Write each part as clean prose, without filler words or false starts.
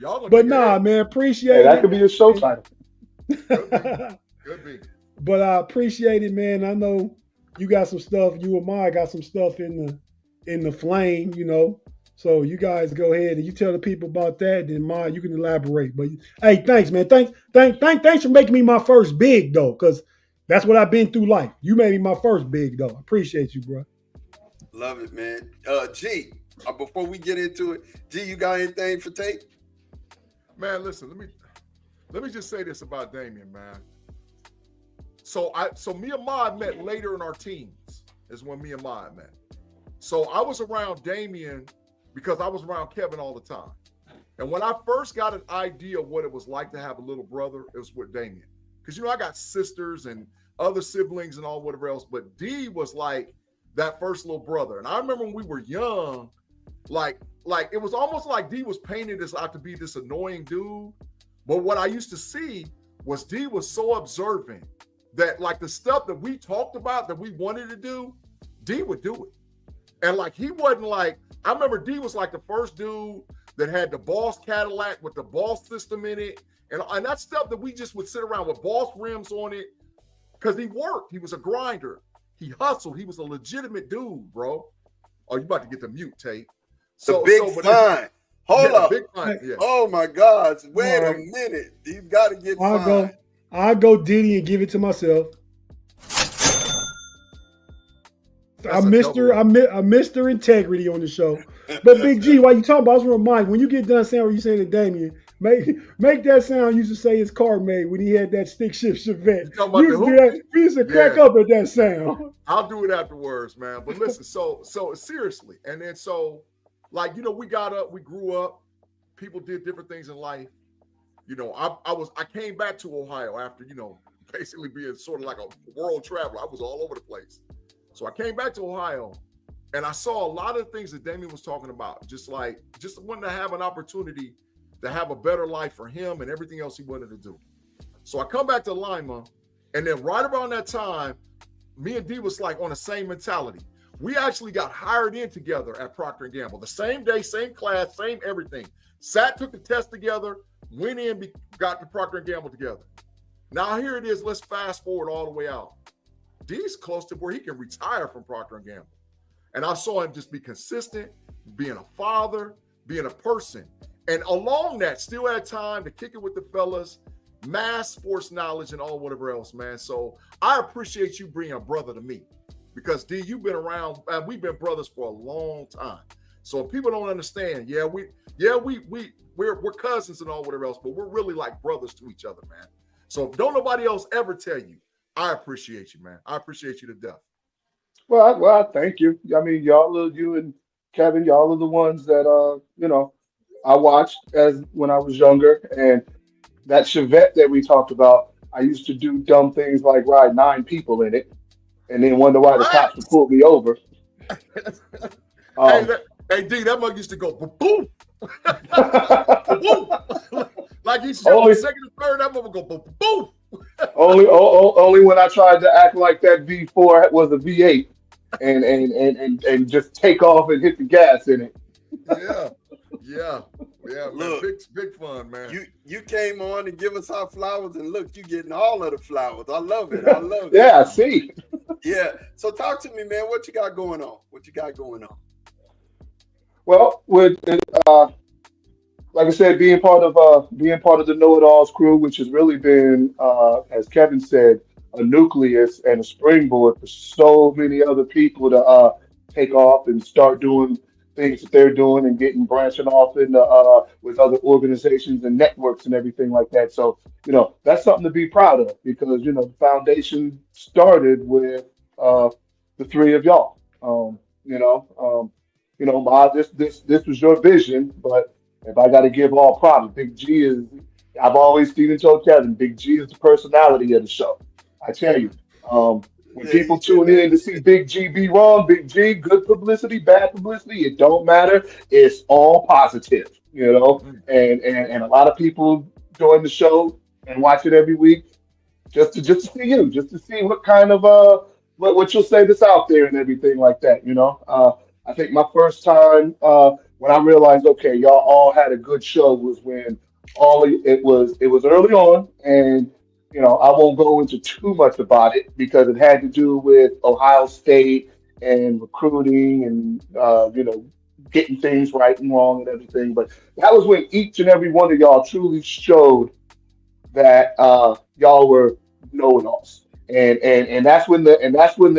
Y'all gonna But take it nah, heavy. man, Hey, appreciate that could be a show title. Could be. it. Could be. But I appreciate it, man. I know you got some stuff. You and Maya got some stuff in the flame, you know. So you guys go ahead and you tell the people about that. Then Maya, you can elaborate. But hey, thanks, man. Thanks for making me my first big though, because that's what I've been through life. You made me my first big though. I appreciate you, bro. Love it, man. G, before we get into it, G, you got anything for Tate? Man, listen, let me just say this about Damien, man. So me and Mod met later in our teens, is when me and Mod met. So I was around Damien because I was around Kevin all the time. And when I first got an idea of what it was like to have a little brother, it was with Damien. Because, you know, I got sisters and other siblings and all whatever else, but D was like that first little brother. And I remember when we were young, like it was almost like D was painted as out to be this annoying dude. But what I used to see was D was so observant that like the stuff that we talked about that we wanted to do, D would do it. And like he wasn't like, I remember D was like the first dude that had the Boss Cadillac with the Boss system in it. And that stuff that we just would sit around with Boss rims on it because he worked. He was a grinder. He hustled. He was a legitimate dude, bro. Oh, you about to get the mute, Tate. So, big fine. Hold up. Big fine. Yeah. Oh my gosh. Wait a minute. You got to get fine. I'll go Diddy and give it to myself. I missed their integrity on the show. But Big G, while you talking about, I was remind when you get done saying what you saying to Damien, make that sound you used to say his car made when he had that stick shift Chevette. We used to crack up at that sound. I'll do it afterwards, man. But listen, so seriously, and then so like, you know, we got up, we grew up, people did different things in life. You know, I came back to Ohio after, you know, basically being sort of like a world traveler. I was all over the place. So I came back to Ohio and I saw a lot of things that Damien was talking about, just wanting to have an opportunity to have a better life for him and everything else he wanted to do. So I come back to Lima, and then right around that time, me and D was like on the same mentality. We actually got hired in together at Procter & Gamble. The same day, same class, same everything. Sat, took the test together, went in, got to Procter & Gamble together. Now here it is, let's fast forward all the way out. D's close to where he can retire from Procter & Gamble. And I saw him just be consistent, being a father, being a person. And along that, still had time to kick it with the fellas, mass sports knowledge and all whatever else, man. So I appreciate you being a brother to me because D, you've been around, and we've been brothers for a long time. So if people don't understand, we're cousins and all whatever else, but we're really like brothers to each other, man. So if don't nobody else ever tell you, I appreciate you, man. I appreciate you to death. Well, I thank you. I mean, you and Kevin, y'all are the ones that you know, I watched as when I was younger, and that Chevette that we talked about, I used to do dumb things like ride 9 people in it, and then wonder why the cops would pull me over. Hey, D, that mug used to go boom, boom, like he showed the second and third. That mug would go boom, boom. only when I tried to act like that V4 was a V8 and just take off and hit the gas in it. Yeah. Look, man, big fun, man. You came on and give us our flowers, and look, you getting all of the flowers. I love it. Yeah, I see. Yeah. So talk to me, man. What you got going on? Well, with like I said, being part of the KnoItAllz crew, which has really been, as Kevin said, a nucleus and a springboard for so many other people to take off and start doing things that they're doing and branching off into with other organizations and networks and everything like that. So, you know, that's something to be proud of because, you know, the foundation started with the three of y'all. Ma, this was your vision, but if I got to give all props, Big G is, I've always seen and told Kevin, Big G is the personality of the show. I tell you, when people tune in to see Big G be wrong, Big G, good publicity, bad publicity, it don't matter. It's all positive, you know, and a lot of people join the show and watch it every week just to see you, just to see what kind of, what you'll say that's out there and everything like that, you know. I think my first time when I realized, okay, y'all all had a good show was when it was early on, and I won't go into too much about it because it had to do with Ohio State and recruiting and getting things right and wrong and everything. But that was when each and every one of y'all truly showed that y'all were know-it-alls. And that's when the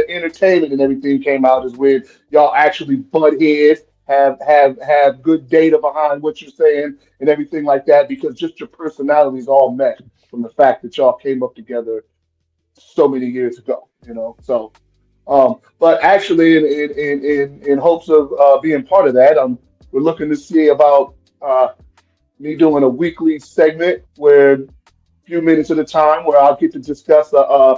entertainment and everything came out is when y'all actually butt heads, have good data behind what you're saying and everything like that, because just your personalities all met from the fact that y'all came up together so many years ago. So but actually in hopes of being part of that, we're looking to see about me doing a weekly segment where few minutes at a time where I'll get to discuss a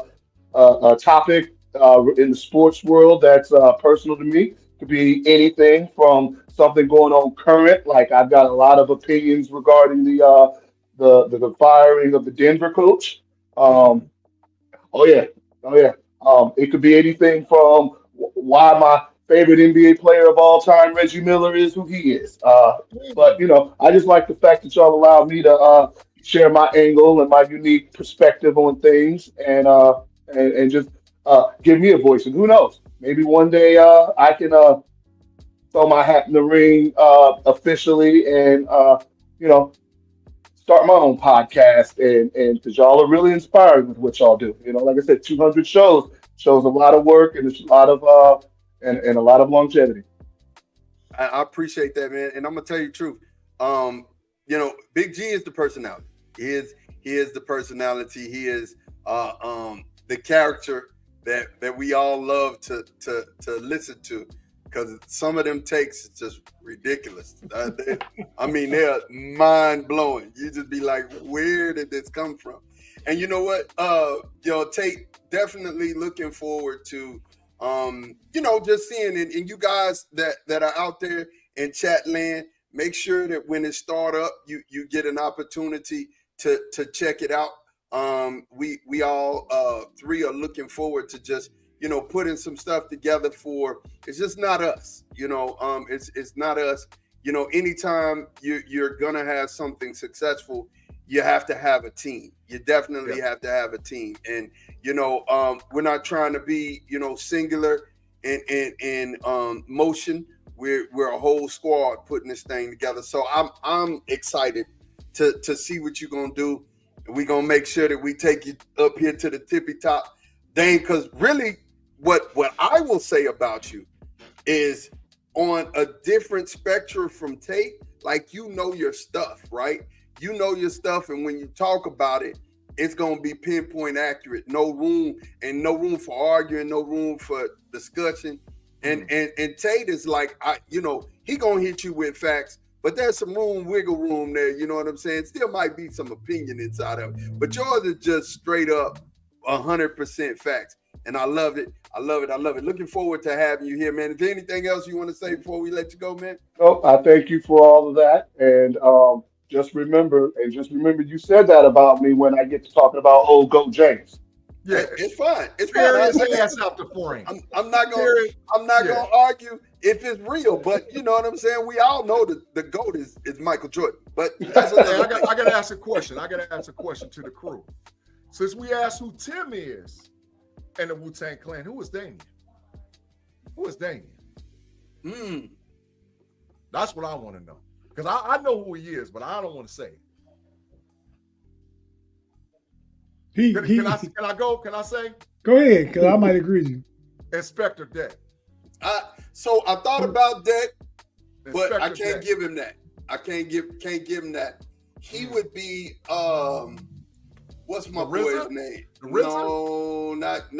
topic in the sports world that's personal to me. Could be anything from something going on current, like I've got a lot of opinions regarding the firing of the Denver coach. Um, Oh yeah, oh yeah. It could be anything from why my favorite NBA player of all time, Reggie Miller, is who he is. But I just like the fact that y'all allow me to share my angle and my unique perspective on things, and just give me a voice. And who knows, maybe one day I can throw my hat in the ring officially, and you know start my own podcast, and because y'all are really inspired with what y'all do. Like I said, 200 shows a lot of work, and it's a lot of and a lot of longevity. I appreciate that, man. And I'm gonna tell you the truth. Big G is the personality. He is the personality. He is the character that we all love to listen to, because some of them takes is just ridiculous. They're mind blowing. You just be like, where did this come from? And you know what? Tate, definitely looking forward to just seeing it. And you guys that are out there in chat land, make sure that when it start up, you get an opportunity to check it out. We all three are looking forward to just putting some stuff together for. It's just not us, it's not us. Anytime you're gonna have something successful, you have to have a team. You definitely have to have a team. And we're not trying to be singular in motion. We're a whole squad putting this thing together. So I'm excited to see what you're gonna do. We're gonna make sure that we take you up here to the tippy top, Dane, because really what I will say about you is on a different spectrum from Tate. Like, your stuff, right? Your stuff, and when you talk about it, it's gonna be pinpoint accurate. No room for arguing, no room for discussion. And Tate is like, he gonna hit you with facts, but there's some wiggle room there. You know what I'm saying? Still might be some opinion inside of it, but yours is just straight up 100% facts. And I love it. I love it. Looking forward to having you here, man. Is there anything else you want to say before we let you go, man? No, I thank you for all of that. And just remember, you said that about me when I get to talking about old Go James. Yeah, it's fine. It's Tear his fine. ass out the frame. I'm not gonna argue if it's real, but you know what I'm saying. We all know that the GOAT is Michael Jordan. But that's I gotta ask a question. I gotta ask a question to the crew. Since we asked who Tim is in the Wu-Tang Clan, who is Damien? Who is Damien? That's what I want to know. Because I know who he is, but I don't want to say it. Can I go? Can I say? Go ahead, because I might agree with you. Inspector Deck. So I thought about that, but I can't Deck. give him that. I can't give him that. He would be what's my boy's name? No, not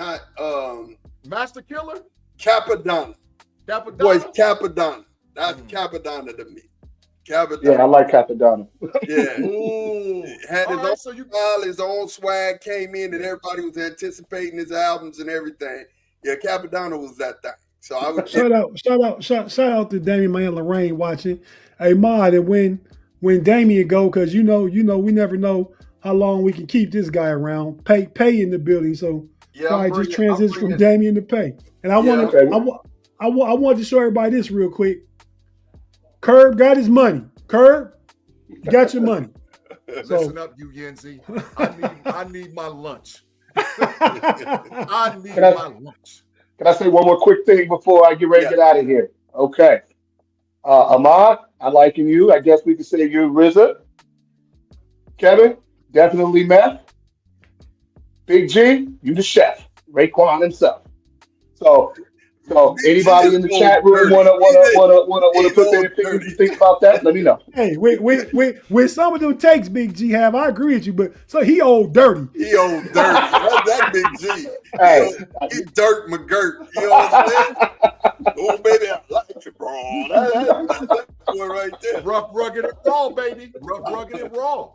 Master Killer? Capadonna. Boy's Capadonna. That's Capadonna to me. Capadonna. Yeah, I like Capadonna. Yeah. Ooh. Had his All right, own so you style, his own swag, came in and everybody was anticipating his albums and everything. Yeah, Capadonna was that thing. So I would shout out to Damien, my Aunt Lorraine watching. Hey, Mod, and when Damien go, because we never know how long we can keep this guy around. Pay in the building, so probably just transition from Damien to Pay. And I wanted to show everybody this real quick. Curb got his money. Curb, you got your money. Listen up, you Yenzi. I need my lunch. I need my lunch. Can I say one more quick thing before I get ready to get out of here? Okay. Ahmad, I liken you. I guess we could say you're RZA. Kevin, definitely meth. Big G, you the chef. Raekwon himself. So anybody in the chat room wanna put their opinion you think about that? Let me know. Hey, with some of them takes Big G have, I agree with you, but so he old dirty. He old dirty. That Big G. He dirt McGirt. You know what I'm saying? Oh baby, I like you, bro. That's boy right there. Rough, rugged, and raw, baby. Rough, rugged, and raw.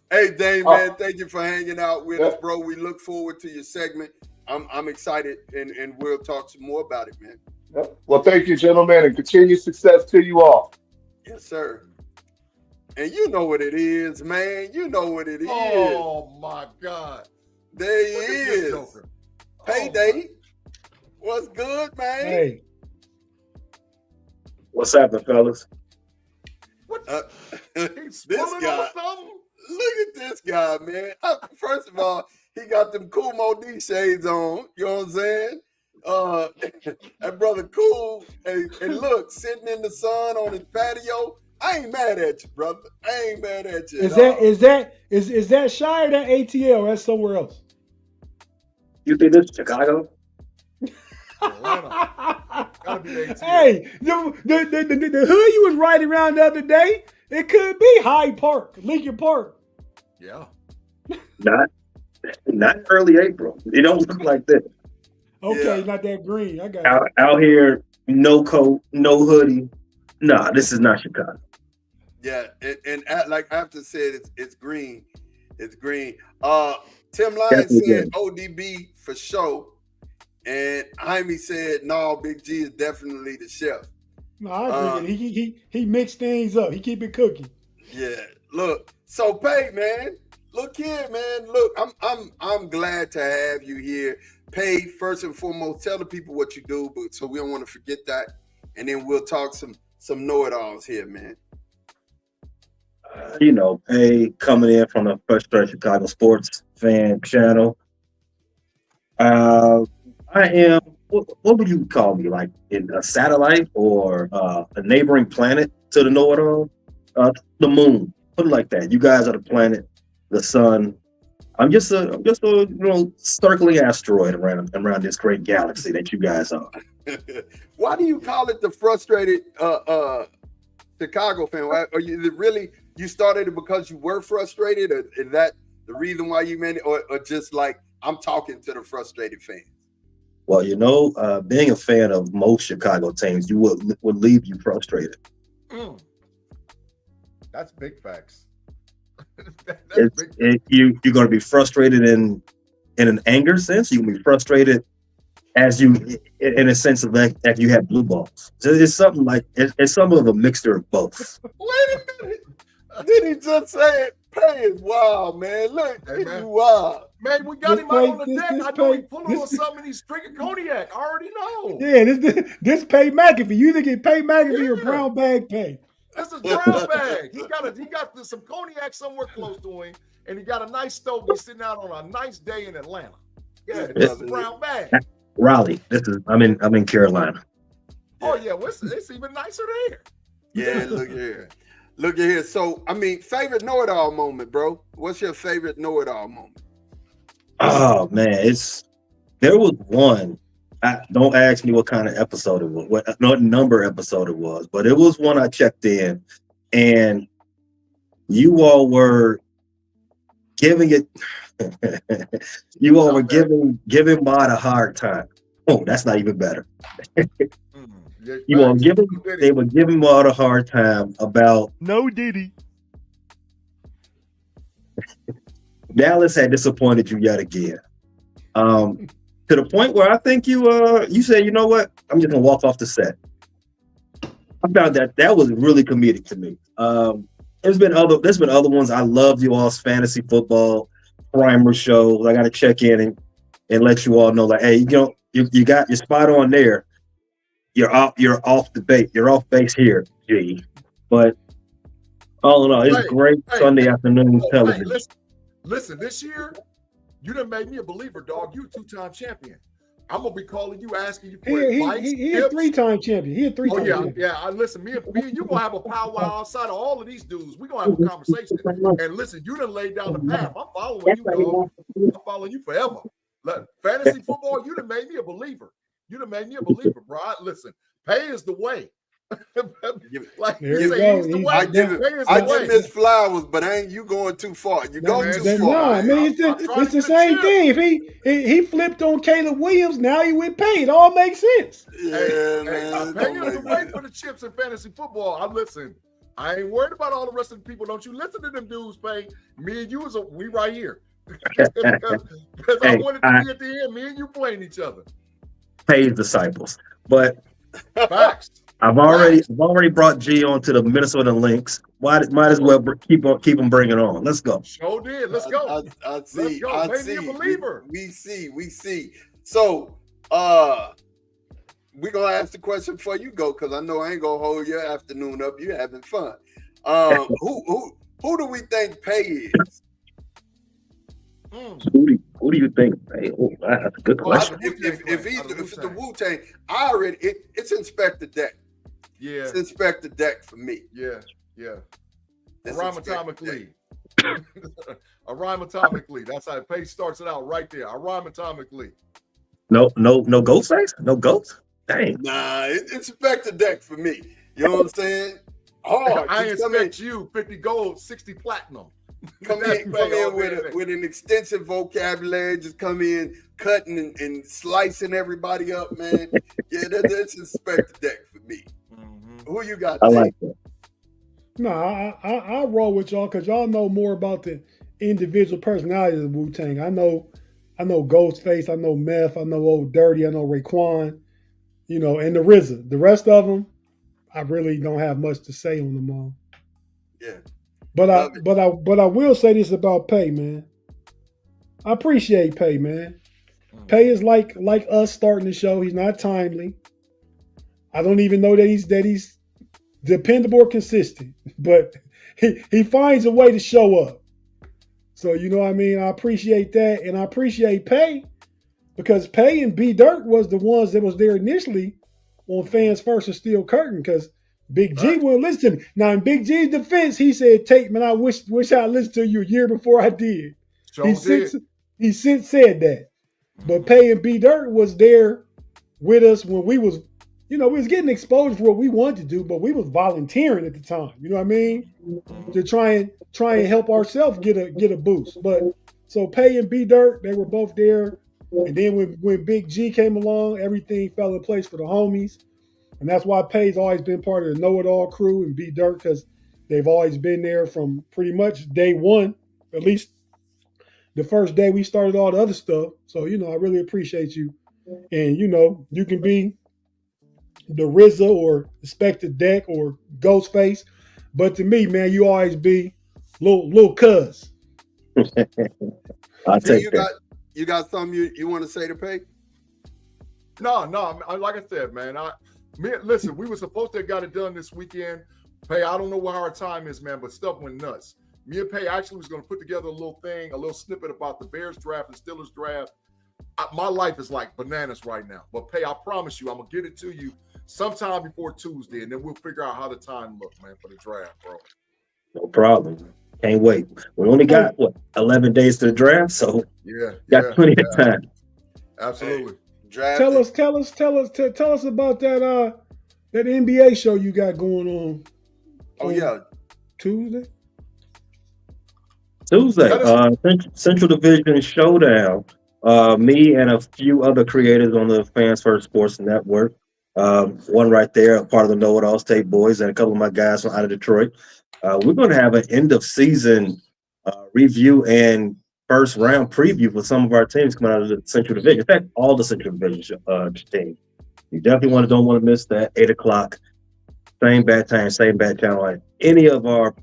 Hey, Dane, man, thank you for hanging out with us, bro. We look forward to your segment. I'm excited, and we'll talk some more about it, man. Yep. Well, thank you, gentlemen, and continued success to you all. Yes, sir. And you know what it is, man. You know what it is. Oh my God. There he is. Payday. What's good, man? Hey. What's happening, fellas? What? This guy. Look at this guy, man. First of all, he got them Cool Modi shades on. You know what I'm saying? That brother Cool, and look, sitting in the sun on his patio. I ain't mad at you, brother. I ain't mad at you. Is that Shy or that ATL? That's somewhere else. You think this is Chicago? Gotta be ATL. Hey, the hood you was riding around the other day, it could be Hyde Park, Lincoln Park. Yeah. Not early April. It don't look like this. Okay, not that green. I got it. Out here, no coat, no hoodie. Nah, this is not Chicago. Yeah, and like I have to say, it's green. It's green. Tim Lyons said ODB for sure. And Jaime said, no, Big G is definitely the chef. No, I agree. He mixed things up. He keep it cooking. Yeah. Look, so Pay, man. Look here, man. Look, I'm glad to have you here. Pay, first and foremost, tell the people what you do, but so we don't want to forget that. And then we'll talk some know-it-alls here, man. Pay coming in from the First Straight Chicago Sports Fan channel. I am, what would you call me? Like in a satellite or a neighboring planet to the know-it-all? The moon. Put it like that. You guys are the planet, the sun. I'm just a circling asteroid around this great galaxy that you guys are. Why do you call it the frustrated Chicago fan? Are you started it because you were frustrated, or is that the reason why you made it, or just like I'm talking to the frustrated fans? Well, being a fan of most Chicago teams, you would leave you frustrated. That's big facts. You're going to be frustrated in an anger sense. You can be frustrated as you, in a sense of like if you have blue balls. So it's something like it's some of a mixture of both. Wait a minute. Did he just say it? Pay is wild, man. Look, hey, man. Wild. Man, we got him out on the deck. I know he pulling on something. He's drinking cognac. I already know. Yeah, this Pay McAfee. You either get Pay McAfee or brown bag Pay. That's a brown bag. He got some cognac somewhere close to him, and he got a nice stogie sitting out on a nice day in Atlanta. Yeah, this is a brown bag. Raleigh. I'm in Carolina. Oh yeah, well, it's even nicer there. Yeah, look here. Look at here. So, favorite know-it-all moment, bro. What's your favorite know-it-all moment? Oh man, there was one. Don't ask me what kind of episode it was, what number episode it was, but it was one I checked in, and you all were giving it. You all were giving Mod a hard time. Oh, that's not even better. They were giving Mod a hard time about no Diddy. Dallas had disappointed you yet again. To the point where I think you said, you know what? I'm just gonna walk off the set. I found that was really comedic to me. There's been other ones. I love you all's fantasy football primer show. I got to check in and let you all know, like, hey, you got your spot on there. You're off the bait. You're off base here, G. But all in all, it's Hey, great hey, Sunday afternoon hey, television. listen, this year, you done made me a believer, dog. You a 2-time champion. I'm gonna be calling you, asking you for advice. He a tips. 3-time champion. He a 3-time Oh yeah, champion. yeah. I listen. Me and you gonna have a powwow outside of all of these dudes. We gonna have a conversation. And listen, you done laid down the path. I'm following you, dog. I'm following you forever. Look, fantasy football, you done made me a believer. You done made me a believer, bro. Listen, pay is the way. Like There you you say, go. he's the He- way. I give Pay is I the give way. Miss Flowers, but ain't you going too far? You go man, too shit, far. No, I mean I'm trying it's to the get a same chip. thing. If he flipped on Caleb Williams, now he with Pay. It all makes sense. Yeah, Hey, man. pay is the way for the chips in fantasy football. I listen. I ain't worried about all the rest of the people. Don't you listen to them dudes, Pay. Me and you we right here. because I Hey, wanted to be at the end. Me and you playing each other. Pays disciples. But Facts. I've already brought G on to the Minnesota Lynx. Might as well keep them bringing on. Let's go. Sure did. Let's go. I see. Let's go. I Made see. me a believer. We see. So, we're gonna ask the question before you go, because I know I ain't gonna hold your afternoon up. You having fun. Who do we think Pay is? Who do you think? Hey, that's a good question. If it's the Wu-Tang, it's Inspector Deck. Yeah. It's Inspector Deck for me. Yeah. It's Aromatomically. Aromatomically. That's how Pay starts it out right there. Aromatomically. No Ghostface? No Ghost? Dang. Nah, it's Inspector Deck for me. You know what I'm saying? Hard. I expect you 50 gold, 60 platinum. Come in with an extensive vocabulary. Just come in cutting and slicing everybody up, man. Yeah, that's Inspector Deck for me. Mm-hmm. Who you got? I like that. No, I roll with y'all because y'all know more about the individual personalities of Wu-Tang. I know Ghostface, I know Meth, I know Old Dirty, I know Raekwon, and the RZA. The rest of them, I really don't have much to say on them all. Yeah. But I will say this about Pay, man. I appreciate Pay, man. Pay is like us starting the show. He's not timely. I don't even know that he's dependable or consistent, but he finds a way to show up. So you know what I mean? I appreciate that, and I appreciate Pay because Pay and B Dirt was the ones that was there initially on Fans First and Steel Curtain because Big-G wouldn't listen to me. Now, in Big-G's defense, he said, Tate, man, I wish I listened to you a year before I did. He since said that. But Pay and B Dirt was there with us when we was, we was getting exposed for what we wanted to do, but we was volunteering at the time. You know what I mean? To try and help ourselves get a boost. But so Pay and B Dirt, they were both there. And then when Big-G came along, everything fell in place for the homies. And that's why Pay's always been part of the KnoItAllz crew and B Dirt because they've always been there from pretty much day one, at least the first day we started all the other stuff. So, I really appreciate you. And, you can be the RZA or Inspector Deck or Ghostface. But to me, man, you always be little cuz. I'll take that. You got something you want to say to Pay? No, like I said, man, listen, we were supposed to have got it done this weekend. Pay, I don't know what our time is, man, but stuff went nuts. Me and Pay actually was going to put together a little snippet about the Bears draft and Steelers draft. My life is like bananas right now. But Pay, I promise you, I'm going to get it to you sometime before Tuesday, and then we'll figure out how the time looks, man, for the draft, bro. No problem. Can't wait. We only got 11 days to the draft, so got plenty of time. Absolutely. Hey, tell us about that NBA show you got going on. Oh yeah, Tuesday, Central Division Showdown. Me and a few other creators on the Fans First Sports Network. One right there, a part of the KnoItAllz Tate Boys, and a couple of my guys from out of Detroit. We're going to have an end of season review and first round preview for some of our teams coming out of the Central Division. In fact, all the Central Division teams. You definitely don't want to miss that 8:00. Same bad time, same bad channel. Like any of our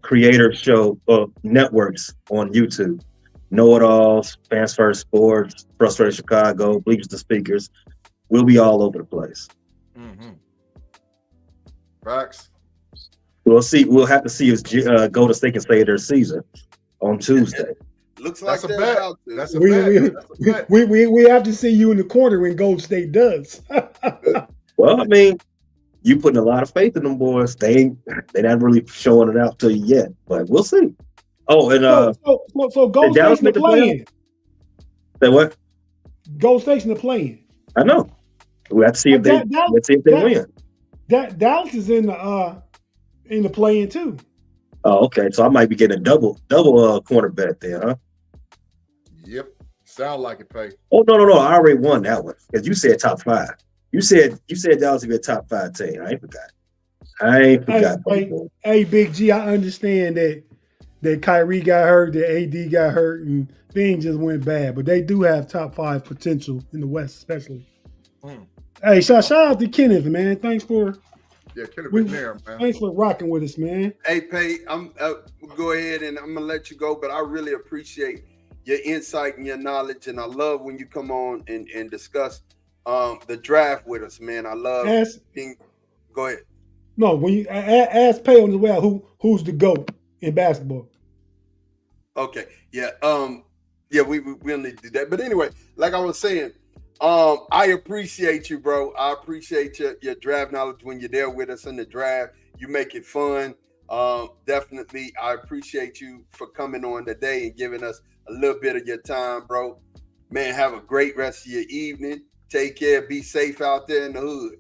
creator show networks on YouTube. KnoItAllz, Fans First Sports, Frustrated Chicago, Bleachers to Speakers. We'll be all over the place. Facts. We'll see. We'll have to see if Golden State can save their season on Tuesday. Looks like That's a they're bet. about to. That's a We, bet. we, That's a bet. we have to see you in the corner when Gold State does. Well, I mean, you putting a lot of faith in them boys. They not really showing it out to you yet, but we'll see. Oh, and so Gold did Dallas State's in make the the playoffs? play-in. Say what? Gold State's in the play-in. I know. We have to see if they win. Dallas is in the play-in too. Oh, okay. So I might be getting a double corner bet there, huh? Yep. Sound like it, Pay. Oh no! I already won that one because you said top 5. You said Dallas would be a top 5 team. I ain't forgot. Hey, Big G, I understand that Kyrie got hurt, that AD got hurt, and things just went bad. But they do have top 5 potential in the West, especially. Hey, shout out to Kenneth, man. Thanks for been there, man. Thanks for rocking with us, man. Hey, Pay, I'm go ahead and I'm gonna let you go, but I really appreciate your insight and your knowledge, and I love when you come on and discuss the draft with us, man. I love being. Go ahead. No, when you ask Pay on the way out, who's the GOAT in basketball? Okay, yeah, we'll need to do that. But anyway, like I was saying, I appreciate you, bro. I appreciate your draft knowledge when you're there with us in the draft. You make it fun. Definitely, I appreciate you for coming on today and giving us a little bit of your time, bro. Man, have a great rest of your evening. Take care. Be safe out there in the hood.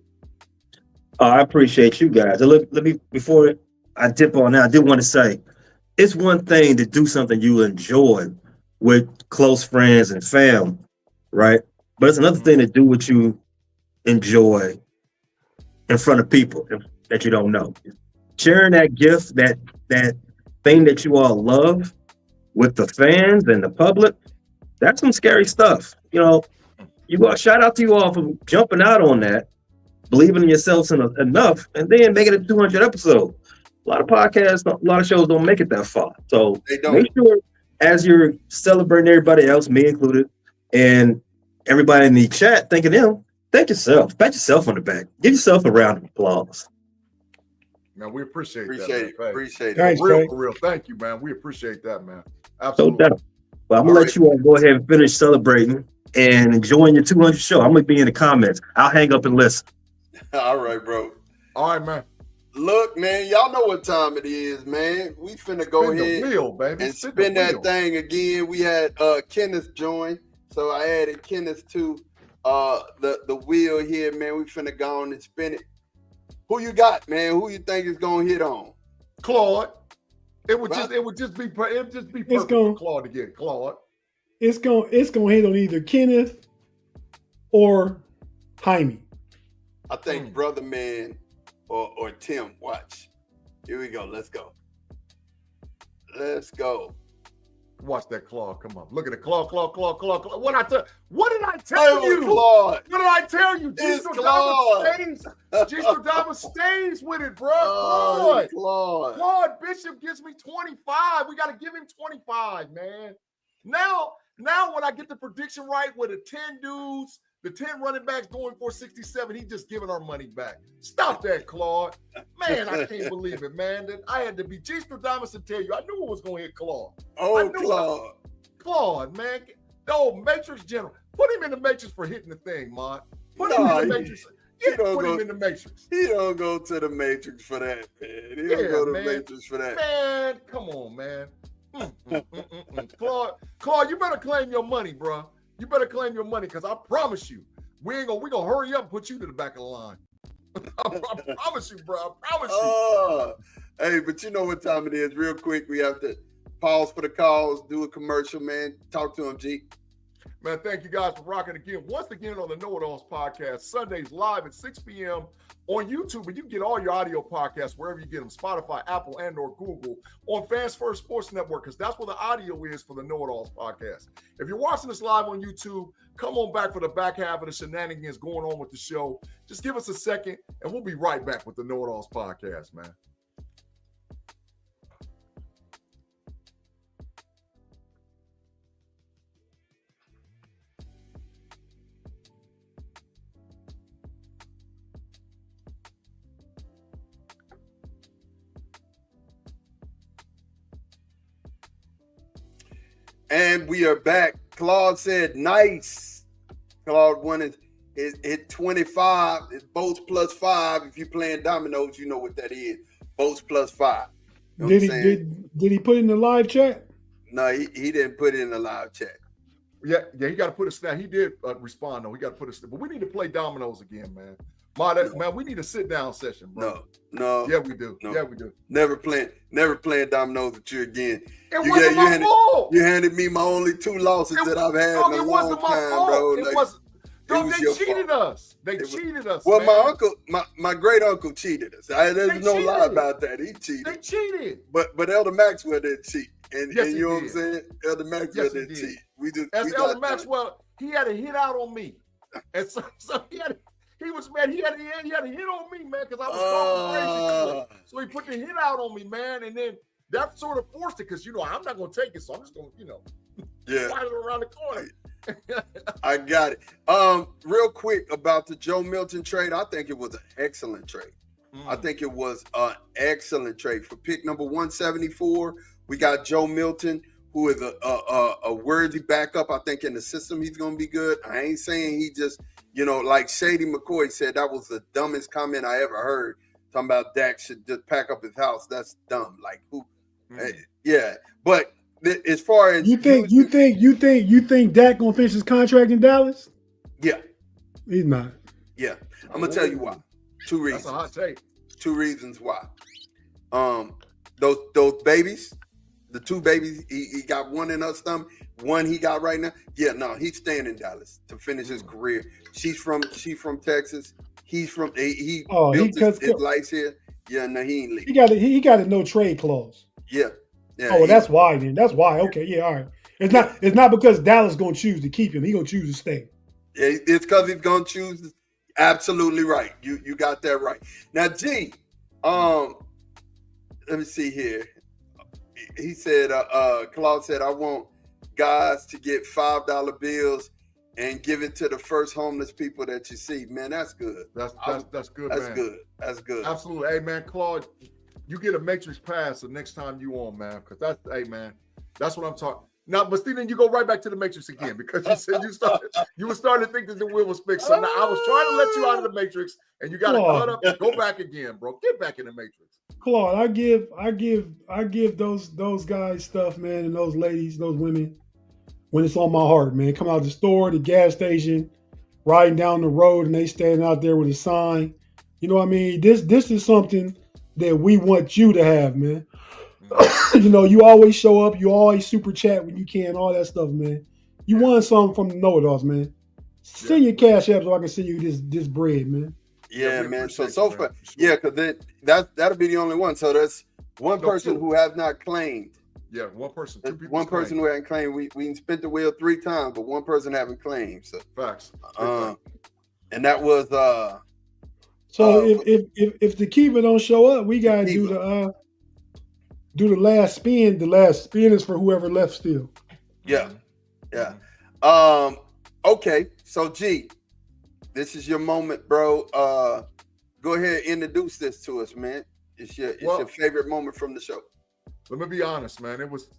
I appreciate you guys. Let me before I dip on that, I did want to say it's one thing to do something you enjoy with close friends and fam, right? But it's another thing to do what you enjoy in front of people that you don't know. Sharing that gift, that thing that you all love with the fans and the public, that's some scary stuff. You know, shout out to you all for jumping out on that, believing in yourselves enough, and then making it 200 episodes. A lot of podcasts, a lot of shows don't make it that far. So make sure as you're celebrating everybody else, me included, and everybody in the chat, thanking them, thank yourself. Pat yourself on the back. Give yourself a round of applause. Man, we appreciate it. Appreciate it. Thanks, for real. Thank you, man. We appreciate that, man. Absolutely. No doubt. Well, I'm going to let you all go ahead and finish celebrating and enjoying your 200 show. I'm going to be in the comments. I'll hang up and listen. All right, bro. All right, man. Look, man, y'all know what time it is, man. We finna go ahead and spin that thing again. We had Kenneth join, so I added Kenneth to the wheel here, man. We finna go on and spin it. Who you got, man? Who you think is gonna hit on? Claude. It would just be perfect for Claude to get Claude. It's gonna hit on either Kenneth or Jaime. I think Brother Man or Tim. Watch. Here we go. Let's go. Watch that Claude come up. Look at the Claude. What did I tell you? Claude. What did I tell you? It's Claude. G-Stradama stays with it, bro. Claude Bishop gives me 25. We got to give him 25, man. Now when I get the prediction right with the 10 dudes, the 10 running backs going for 67, he just giving our money back. Stop that, Claude. Man, I can't believe it, man. That I had to be G-Stradamus to tell you. I knew it was going to hit Claude. Claude, man. The old Matrix General. Put him in the Matrix for hitting the thing, man. Put him in the Matrix. Put him in the Matrix. He don't go to the Matrix for that, man. He don't go to the Matrix for that. Man, come on, man. Claude, you better claim your money, bro. You better claim your money, because I promise you, we gonna hurry up and put you to the back of the line. I promise you, bro. I promise you. Hey, but you know what time it is. Real quick, we have to pause for the calls, do a commercial, man. Talk to him, G. Man, thank you guys for rocking again. Once again on the KnoItAllz podcast, Sundays live at 6 p.m. on YouTube, and you can get all your audio podcasts wherever you get them, Spotify, Apple, and or Google, on Fans First Sports Network, because that's where the audio is for the KnoItAllz podcast. If you're watching this live on YouTube, come on back for the back half of the shenanigans going on with the show. Just give us a second, and we'll be right back with the KnoItAllz podcast, man. And we are back. Claude said, nice. Claude won it 25. It's boats plus 5. If you're playing dominoes, you know what that is. Boats plus 5. You know Did he put it in the live chat? No, he didn't put it in the live chat. Yeah, he got to put a snap. He did respond, though. He got to put a snap. But we need to play dominoes again, man. Man, we need a sit-down session, bro. No. Yeah, we do. No. Yeah, we do. Never playing dominoes with you again. It wasn't my fault. You handed me my only 2 losses that I've had in a long time, bro. It wasn't. They cheated us. They cheated us. Well, man. my uncle, my great uncle cheated us. There's no lie about that. He cheated. They cheated. But Elder Maxwell didn't cheat. And Yes, you know what I'm saying? Elder Maxwell didn't cheat. Elder Maxwell, he had a hit out on me. And so he was mad. He had a hit on me, man, because I was talking crazy. So he put the hit out on me, man, and then that sort of forced it because I'm not gonna take it, so I'm just gonna, slide it around the corner. I got it. Real quick about the Joe Milton trade. I think it was an excellent trade. I think it was an excellent trade. For pick number 174, we got Joe Milton, who is a worthy backup. I think in the system he's gonna be good. I ain't saying he just, like Shady McCoy said, that was the dumbest comment I ever heard. Talking about Dak should just pack up his house. That's dumb. Like who? Yeah, but as far as you think Dak gonna finish his contract in Dallas? Yeah, he's not. Yeah, I'm gonna tell you why. 2 reasons. That's a hot take. 2 reasons why. Those babies, the 2 babies, he got one in her stomach, one he got right now. Yeah, no, he's staying in Dallas to finish his career. She's from Texas. He's from he built his life here. Yeah, no, he ain't leaving. He got a no trade clause. Yeah. Yeah. Oh, that's why then. That's why. Okay, yeah, all right. It's not because Dallas gonna choose to keep him. He gonna choose to stay. Yeah, it's because he's gonna choose. Absolutely right. You got that right. Now, G, let me see here. He said, Claude said, I want guys to get $5 bills and give it to the first homeless people that you see. Man, that's good. That's good, That's man. good. That's good. Absolutely. Hey, man, Claude, you get a Matrix pass the next time you on, man, because that's what I'm talking. Now, but Steven, you go right back to the Matrix again because you said you were starting to think that the wheel was fixed. So now I was trying to let you out of the Matrix, and you got to cut up and go back again, bro. Get back in the Matrix. Claude, I give those guys stuff, man, and those ladies, those women, when it's on my heart, man. Come out the store, the gas station, riding down the road, and they standing out there with a sign. You know what I mean? This is something that we want you to have, man. You always show up, you always super chat when you can, all that stuff, man. You want something from the KnoItAllz, man. Send your cash app so I can send you this bread, man. Yeah, man. So far, yeah, because that'll be the only one. So there's one person who has not claimed. Yeah, one person. 2 people. One person who hasn't claimed. We spent the wheel 3 times, but one person haven't claimed. So facts. And that was So if the keeper don't show up, we gotta do the last spin. The last spin is for whoever left still. Yeah. Okay. So G, this is your moment, bro. Go ahead and introduce this to us, man. It's your favorite moment from the show. Let me be honest, man. It was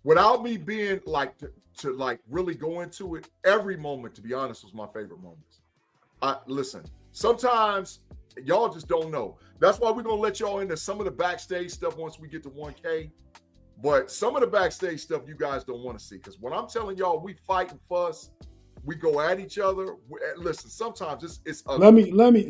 without me being like to like really go into it. Every moment, to be honest, was my favorite moments. Listen, sometimes y'all just don't know. That's why we're gonna let y'all into some of the backstage stuff once we get to 1K. But some of the backstage stuff you guys don't want to see, because when I'm telling y'all we fight and fuss, we go at each other. Listen, sometimes it's ugly. Let me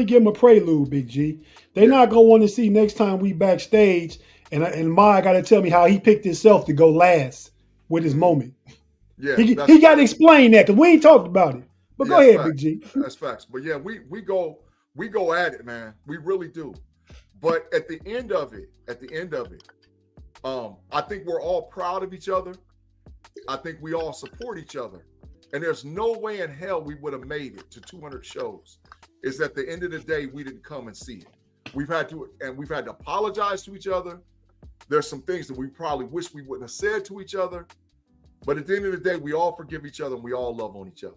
give him a prelude, Big G. They're not gonna want to see next time we backstage, and Maya got to tell me how he picked himself to go last with his moment. Yeah, he got to explain that because we ain't talked about it. But go ahead, Big G. That's facts. But yeah, we go at it, man. We really do. But at the end of it, I think we're all proud of each other. I think we all support each other. And there's no way in hell we would have made it to 200 shows. Is at the end of the day, we didn't come and see it. We've had to apologize to each other. There's some things that we probably wish we wouldn't have said to each other. But at the end of the day, we all forgive each other and we all love on each other.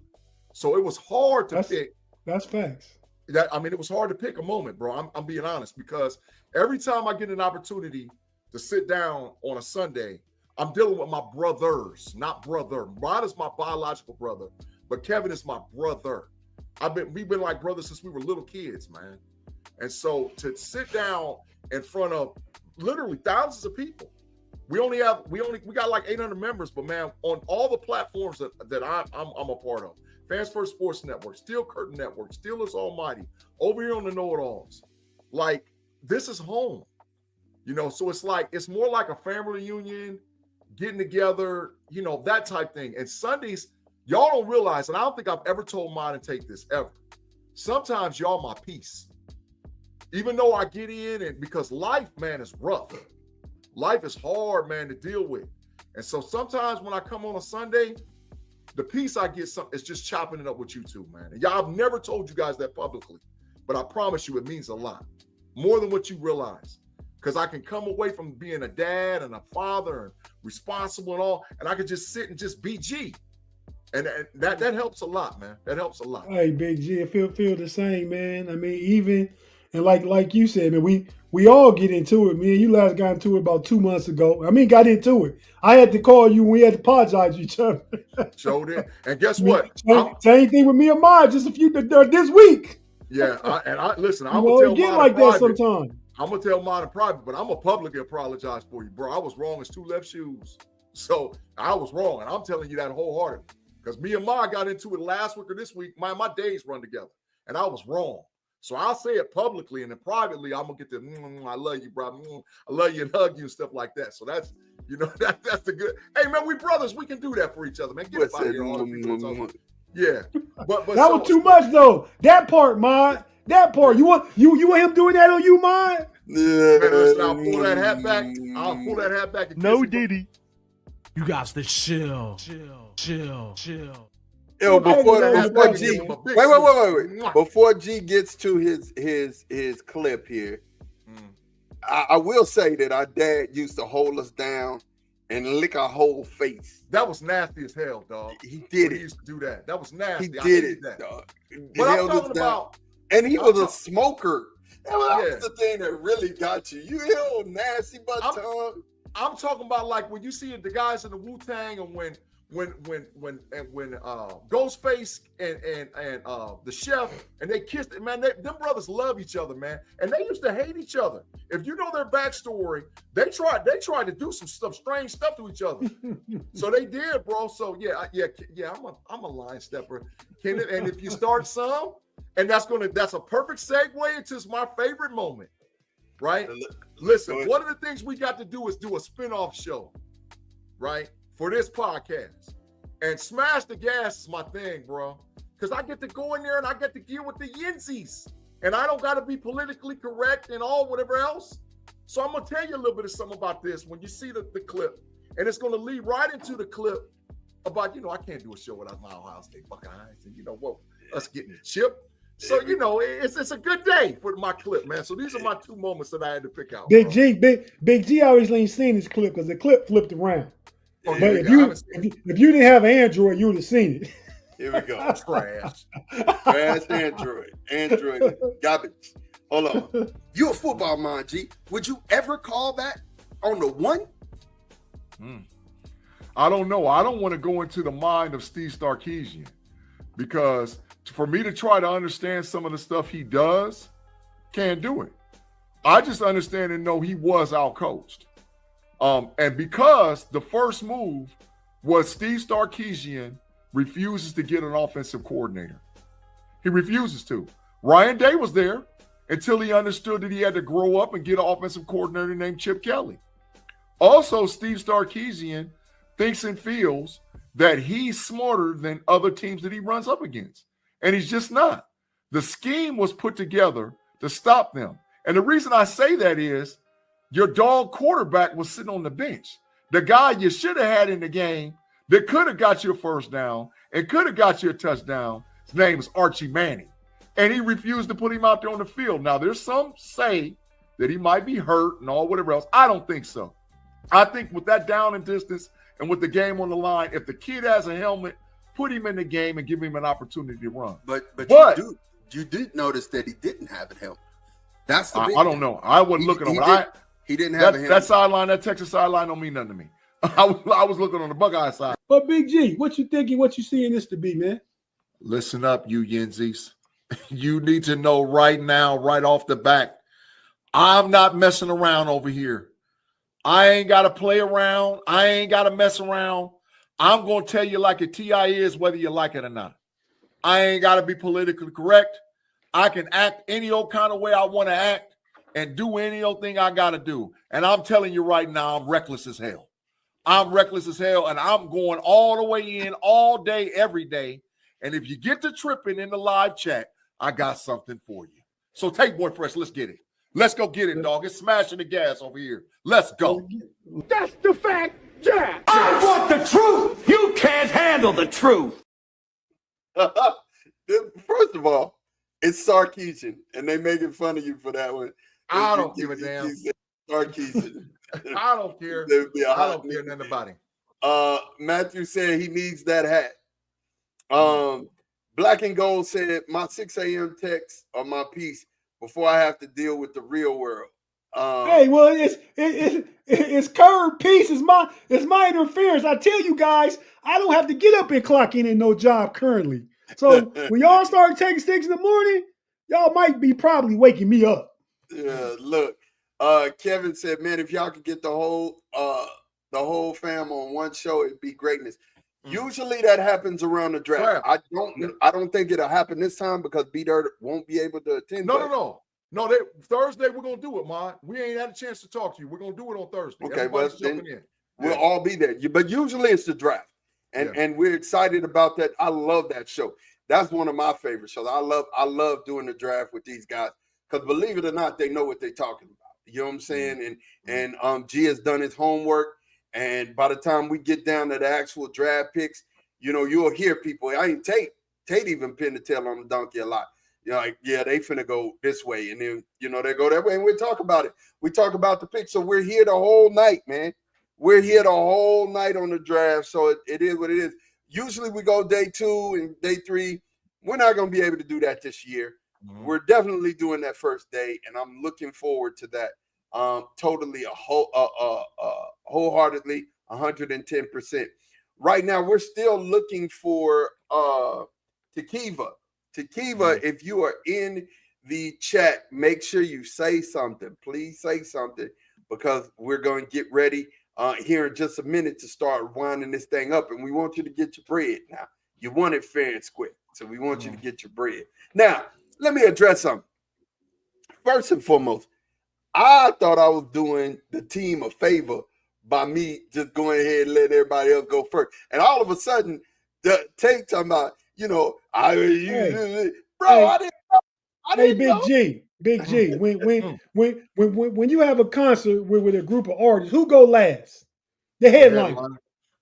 So it was hard to pick. That's facts. It was hard to pick a moment, bro. I'm being honest, because every time I get an opportunity to sit down on a Sunday I'm dealing with my brothers, not brother. Rod is my biological brother, but Kevin is my brother. We've been like brothers since we were little kids, man. And so to sit down in front of literally thousands of people, we got like 800 members, but man, on all the platforms that I'm a part of, Fans First Sports Network, Steel Curtain Network, Steelers Almighty, over here on the KnoItAllz, like this is home, you know. So it's more like a family reunion, getting together, you know, that type thing. And Sundays, y'all don't realize, and I don't think I've ever told mine to take this ever. Sometimes y'all my peace, even though I get in, and because life, man, is rough. Life is hard, man, to deal with. And so sometimes when I come on a Sunday, the peace I get is just chopping it up with you two, man. And y'all, I've never told you guys that publicly, but I promise you it means a lot. More than what you realize. Because I can come away from being a dad and a father and responsible and all, and I can just sit and just be G. And that helps a lot, man. That helps a lot. Hey, Big G, I feel the same, man. I mean, even, and like you said, man, we all get into it. Me and you last got into it about 2 months ago. I mean, got into it. I had to call you when we had to apologize to each other. Showed it. And guess what? Same thing with me and mine, just this week. Yeah, listen, I'm going to tell mine that sometimes. I'm going to tell mine in private, but I'm going to publicly apologize for you, bro. I was wrong as two left shoes. So I was wrong, and I'm telling you that wholeheartedly. Because me and Ma got into it last week or this week. My days run together, and I was wrong. So I'll say it publicly, and then privately, I'm gonna get the I love you, bro. I love you and hug you and stuff like that. So that's, you know, that's the good. Hey man, we brothers, we can do that for each other, man. Get out here, all the people. Yeah, but that was too much though. That part, Ma. That part. You want him doing that on you, Ma? Yeah. Man, listen, I'll pull that hat back. I'll pull that hat back. And no, Diddy. You got to chill. Yo, before G, wait. Before G gets to his clip here, I will say that our dad used to hold us down and lick our whole face. That was nasty as hell, dog. He did it. He used to do that. That was nasty. He did it, dog. But I'm talking about, and he was a smoker. That was the thing that really got you. You little nasty butt tongue. I'm talking about like when you see the guys in the Wu-Tang, and when Ghostface and the chef, and they kissed it, man. Them brothers love each other, man, and they used to hate each other. If you know their backstory, they tried to do some strange stuff to each other. So they did, bro. So yeah. I'm a line stepper, Kenneth. And if you start some, and that's a perfect segue into my favorite moment, right? Listen, one of the things we got to do is do a spinoff show, right? For this podcast. And Smash the Gas is my thing, bro. Because I get to go in there and I get to deal with the yinzies. And I don't got to be politically correct and all whatever else. So I'm going to tell you a little bit of something about this when you see the clip. And it's going to lead right into the clip about, you know, I can't do a show without my Ohio State Buckeyes. And you know what? Us getting the chip. So, you know, it's a good day for my clip, man. So these are my two moments that I had to pick out. Big G obviously ain't seen this clip because the clip flipped around. Oh, but if you didn't have Android, you would have seen it. Here we go. Trash Android garbage. Hold on. You a football mind, G. Would you ever call that on the one? I don't know. I don't want to go into the mind of Steve Sarkisian, because for me to try to understand some of the stuff he does, can't do it. I just understand and know he was out-coached. And because the first move was Steve Sarkisian refuses to get an offensive coordinator. He refuses to. Ryan Day was there until he understood that he had to grow up and get an offensive coordinator named Chip Kelly. Also, Steve Sarkisian thinks and feels that he's smarter than other teams that he runs up against. And he's just not. The scheme was put together to stop them. And the reason I say that is your dog quarterback was sitting on the bench. The guy you should have had in the game that could have got you a first down and could have got you a touchdown, his name is Archie Manning. And he refused to put him out there on the field. Now, there's some say that he might be hurt and all whatever else. I don't think so. I think with that down and distance and with the game on the line, if the kid has a helmet, put him in the game and give him an opportunity to run. But you did notice that he didn't have a helmet. That's the I don't know. I wasn't looking over. He didn't have a helmet. That sideline, that Texas sideline don't mean nothing to me. I was looking on the Buckeye side. But Big G, what you thinking? What you seeing this to be, man? Listen up, you Yenzies. You need to know right now, right off the bat, I'm not messing around over here. I ain't got to play around. I ain't got to mess around. I'm going to tell you like a TI is, whether you like it or not. I ain't got to be politically correct. I can act any old kind of way I want to act and do any old thing I got to do. And I'm telling you right now, I'm reckless as hell. I'm reckless as hell, and I'm going all the way in all day, every day. And if you get to tripping in the live chat, I got something for you. So take Boy Fresh, let's get it. Let's go get it, dog. It's smashing the gas over here. Let's go. That's the fact, Jack. I want the truth. You can't handle the truth. First of all, it's Sarkeesian, and they making fun of you for that one. I don't give a damn. Sarkeesian. I don't care. I don't care nothing about him. Matthew said he needs that hat. Black and Gold said my 6 a.m. text or my piece before I have to deal with the real world. Hey, well, it's curved piece. It's my interference. I tell you guys, I don't have to get up and clock in no job currently. So when y'all start taking 6 in the morning, y'all might be probably waking me up. Yeah, look. Kevin said, man, if y'all could get the whole fam on one show, it'd be greatness. Usually that happens around the draft. I don't think it'll happen this time because B-Dirt won't be able to attend. No. Thursday we're gonna do it, man. We ain't had a chance to talk to you. We're gonna do it on Thursday. Okay, well then we'll all be there. But usually it's the draft, and we're excited about that. I love that show. That's one of my favorite shows. I love doing the draft with these guys because believe it or not, they know what they're talking about. You know what I'm saying? And G has done his homework. And by the time we get down to the actual draft picks, you know, you'll hear people. I ain't Tate even pinned the tail on the donkey a lot. You know, like, yeah, they finna go this way. And then, you know, they go that way. And we talk about it. We talk about the picks. So we're here the whole night, man. We're here the whole night on the draft. So it is what it is. Usually we go day 2 and day 3. We're not going to be able to do that this year. Mm-hmm. We're definitely doing that first day. And I'm looking forward to that. Totally wholeheartedly 110%. Right now, we're still looking for Tekiva. If you are in the chat, make sure you say something. Please say something because we're going to get ready here in just a minute to start winding this thing up. And we want you to get your bread now. You want it fair and square. So we want you to get your bread. Now, let me address something. First and foremost, I thought I was doing the team a favor by me just going ahead and letting everybody else go first. And all of a sudden, the Tate talking about, you know, I didn't know. Big G. When you have a concert with a group of artists, who go last? The headliner.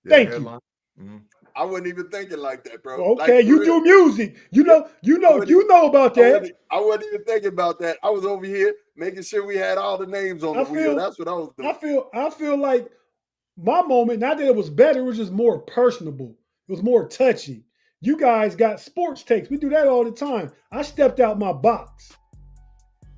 Thank you. Mm-hmm. I wasn't even thinking like that, bro. Okay, like, you do music. You know about that. I wasn't even thinking about that. I was over here making sure we had all the names on the wheel. That's what I was doing. I feel like my moment, not that it was better, it was just more personable. It was more touchy. You guys got sports takes. We do that all the time. I stepped out my box.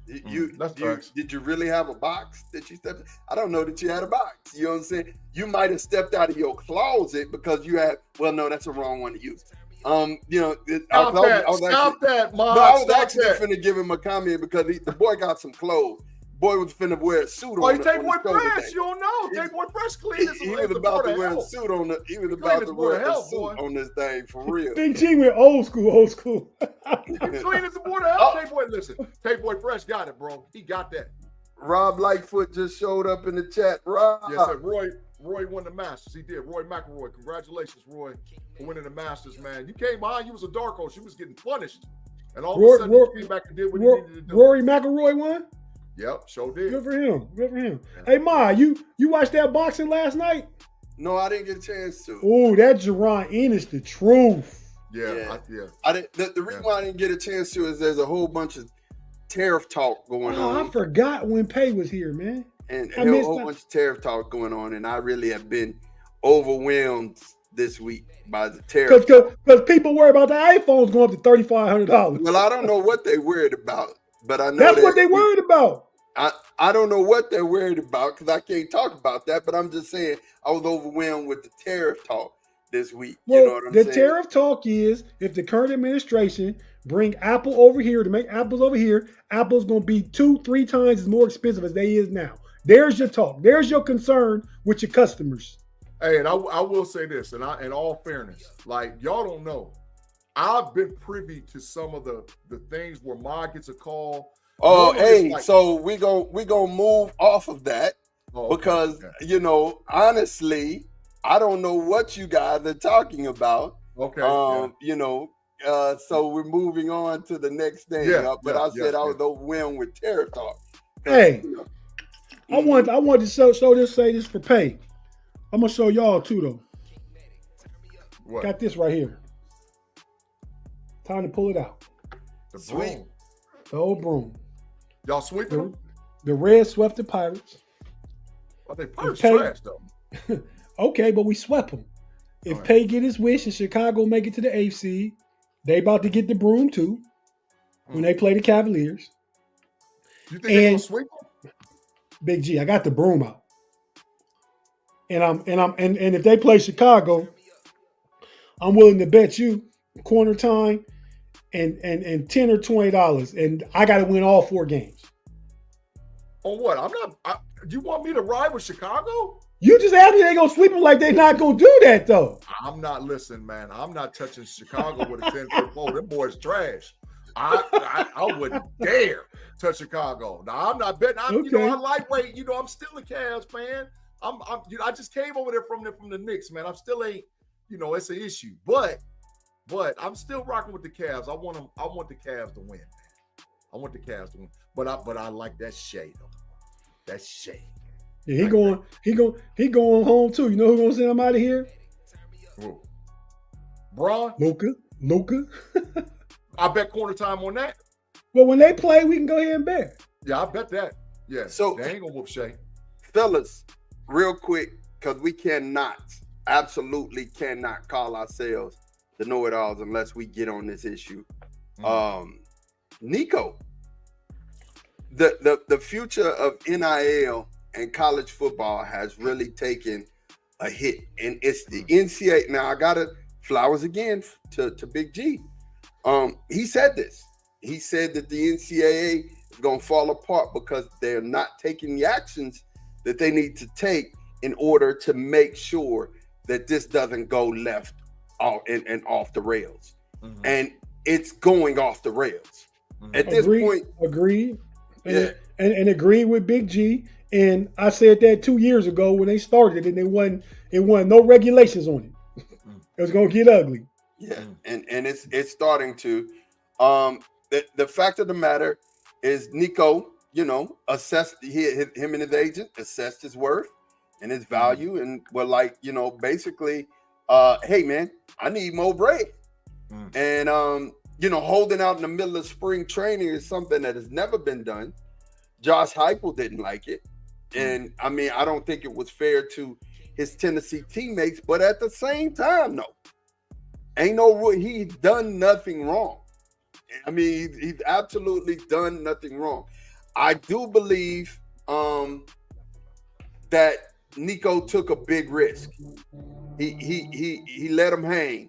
Did you really have a box that you stepped in? I don't know that you had a box. You know what I'm saying? You might have stepped out of your closet because you had, well, no, that's the wrong one to use. You know, I was actually finna give him a comment because the boy got some clothes. Boy was finna wear a suit on. Tate Boy Fresh, you don't know. Tate Boy Fresh clean as he was about to wear a suit on the. He was about to wear a suit on this thing for real. Big G went old school. Clean as the board of health. Tate Boy, listen. Tate Boy Fresh got it, bro. He got that. Rob Lightfoot just showed up in the chat. Rob. Yes, sir. Roy won the Masters. He did. Roy McIlroy. Congratulations, Roy, for winning the Masters, man. You came behind. You was a dark horse. You was getting punished. And all of a sudden, you came back and did what you needed to do. Rory McIlroy won? Yep, sure did. Good for him. Yeah. Hey, Ma, you watched that boxing last night? No, I didn't get a chance to. Oh, that Jerron Ennis, the truth. Yeah. I didn't. The reason why I didn't get a chance to is there's a whole bunch of tariff talk going on. I forgot when Pay was here, man. And there was a whole bunch of tariff talk going on, and I really have been overwhelmed this week by the tariff. Because people worry about the iPhones going up to $3,500. Well, I don't know what they worried about, but I know that's what they worried about. I don't know what they're worried about because I can't talk about that. But I'm just saying I was overwhelmed with the tariff talk this week. Well, You know what I'm the saying? tariff talk is if the current administration bring Apple over here to make apples over here, Apple's going to be 2-3 times as more expensive as they is now. There's your talk. There's your concern with your customers. Hey, and I will say this, and in all fairness, like y'all don't know, I've been privy to some of the things where Ma gets a call. Oh, Normally hey, it's like- so we gonna move off of that because okay. you know, honestly, I don't know what you guys are talking about. Okay. You know, so we're moving on to the next thing. But I said I was overwhelmed with tariff talk. Hey, I want to say this for pay. I'm gonna show y'all too though. What? Got this right here. Time to pull it out. The Sweet. broom. The old broom. Y'all sweeping them? The Red swept the Pirates. Well, they Pirates Pay- trash though. Okay, but we swept them. If Right. Pay get his wish and Chicago make it to the eighth seed, they about to get the broom too when they play the Cavaliers. You think they're gonna And- sweep them? Big G, I got the broom out. And if they play Chicago, I'm willing to bet you corner time and $10 or $20, and I got to win all 4 games. On what? You want me to ride with Chicago? You just asked me they gonna sweep them like they not gonna do that though. I'm not listening, man. I'm not touching Chicago with a 10-foot pole. Them boys trash. I wouldn't dare touch Chicago. Now I'm not betting. I lightweight. I'm still a Cavs fan. I just came over there from the Knicks, man. I'm still ain't. It's an issue, but I'm still rocking with the Cavs. I want the Cavs to win, man. I want the Cavs to win. But I like that shade though. That shade. Yeah, he going home too. You know who gonna send him out of here? Who? Braun? Luka. I bet corner time on that. Well, when they play, we can go ahead and bet. Yeah, I bet that. Yeah. So- they ain't gonna whoop Shea. Fellas, real quick, because we absolutely cannot call ourselves the know-it-alls unless we get on this issue. Nico, the future of NIL and college football has really taken a hit, and it's the NCAA. Now I gotta flowers again to Big G. He said this. He said that the NCAA is gonna fall apart because they're not taking the actions that they need to take in order to make sure that this doesn't go left and off the rails. Mm-hmm. And it's going off the rails. At this point, agreed. Yeah. And agreed with Big G. And I said that 2 years ago when they started, and it wasn't no regulations on it. It was gonna get ugly. yeah, and it's starting to. The fact of the matter is Nico, assessed him and his agent assessed his worth and his value, and were like, basically, hey man, I need more bread. And holding out in the middle of spring training is something that has never been done. Josh Heupel didn't like it. And I mean, I don't think it was fair to his Tennessee teammates, but at the same time, no, he's done nothing wrong. I mean, he's absolutely done nothing wrong. I do believe that Nico took a big risk. He let him hang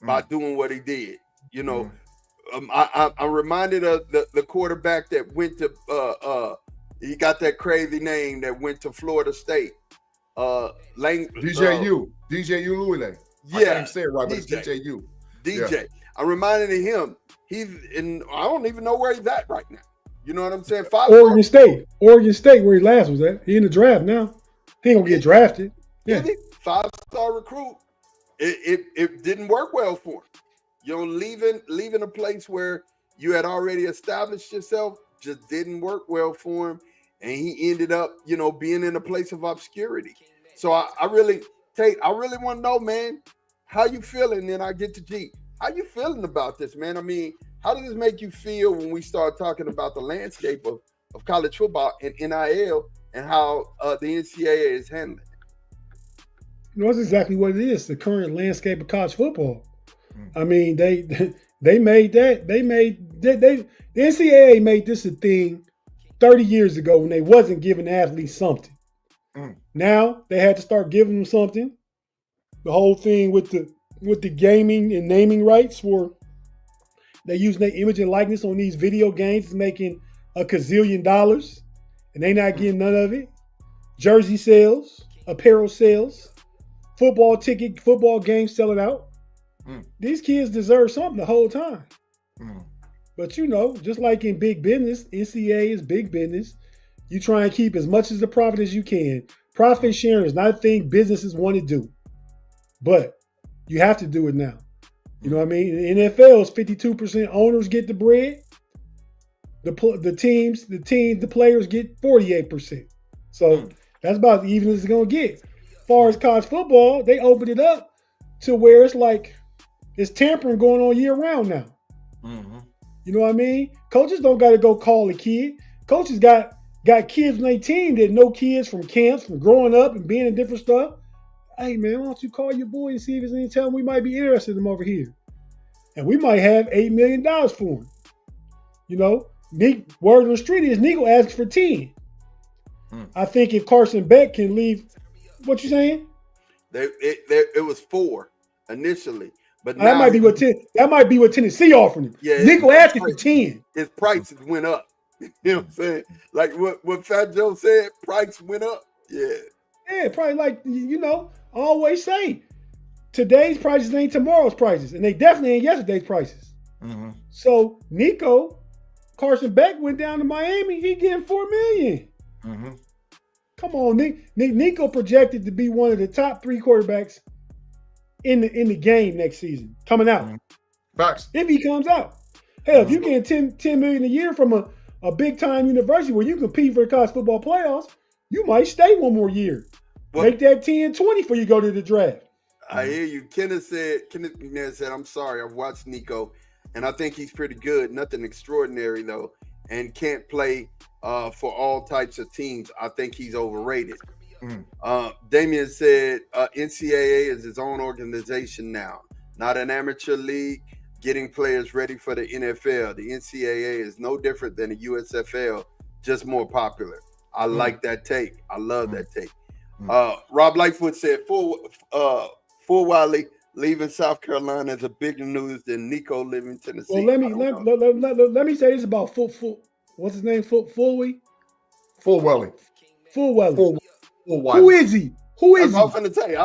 by doing what he did. I'm reminded of the quarterback that went to he got that crazy name that went to Florida State. DJU Louisville. I can't even say it right, but it's DJU. DJ. Yeah. I'm reminded of him. He's in. I don't even know where he's at right now. You know what I'm saying? Oregon State, where he last was at. He in the draft now. He ain't gonna get drafted. Yeah. 5-star recruit. It didn't work well for him. Leaving a place where you had already established yourself just didn't work well for him, and he ended up, being in a place of obscurity. So I really want to know, man, how you feeling? Then I get to G. How you feeling about this, man? I mean, how does this make you feel when we start talking about the landscape of college football and NIL and how the NCAA is handling it? That's exactly what it is. The current landscape of college football. I mean, they made that. The NCAA made this a thing 30 years ago when they wasn't giving athletes something. Now they had to start giving them something. The whole thing with the gaming and naming rights for they using their image and likeness on these video games is making $1 gazillion, and they not getting none of it. Jersey sales, apparel sales, football games selling out. These kids deserve something the whole time. But just like in big business, NCAA is big business. You try and keep as much as the profit as you can. Profit sharing is not a thing businesses want to do, but you have to do it now. You know what I mean? In the NFL, it's 52% owners get the bread. The players get 48%. So that's about as even as it's gonna get. As far as college football, they opened it up to where it's like it's tampering going on year round now. You know what I mean? Coaches don't got to go call a kid. Coaches got kids on their team that know kids from camps, from growing up and being in different stuff. Hey, man, why don't you call your boy and see if there's any time we might be interested in him over here? And we might have $8 million for him. Word on the street is Nico asks for 10. I think if Carson Beck can leave, what you saying? It was 4 initially. But that might be what Tennessee offering him. Yeah, Nico asking for 10. His prices went up. You know what I'm saying? Like what Fat Joe said, price went up. Yeah. Yeah, probably like, I always say, today's prices ain't tomorrow's prices. And they definitely ain't yesterday's prices. So Nico, Carson Beck went down to Miami. He getting $4 million. Come on, Nico projected to be one of the top 3 quarterbacks in the game next season, coming out. Facts. If he comes out. Hell, if you get $10 million a year from a big time university where you compete for the college football playoffs, you might stay one more year. Make that 10-20 before you go to the draft. I hear you. Kenneth McNair said, I'm sorry, I've watched Nico, and I think he's pretty good. Nothing extraordinary, though, and can't play for all types of teams. I think he's overrated. Damian said NCAA is its own organization now, not an amateur league getting players ready for the NFL. The NCAA is no different than the USFL, just more popular. I like that take. I love that take. Rob Lightfoot said Full Wiley leaving South Carolina is a bigger news than Nico leaving Tennessee. Well, let me say this about what's his name? Fulwiley. Who is he? Who is he? I'm going to tell you.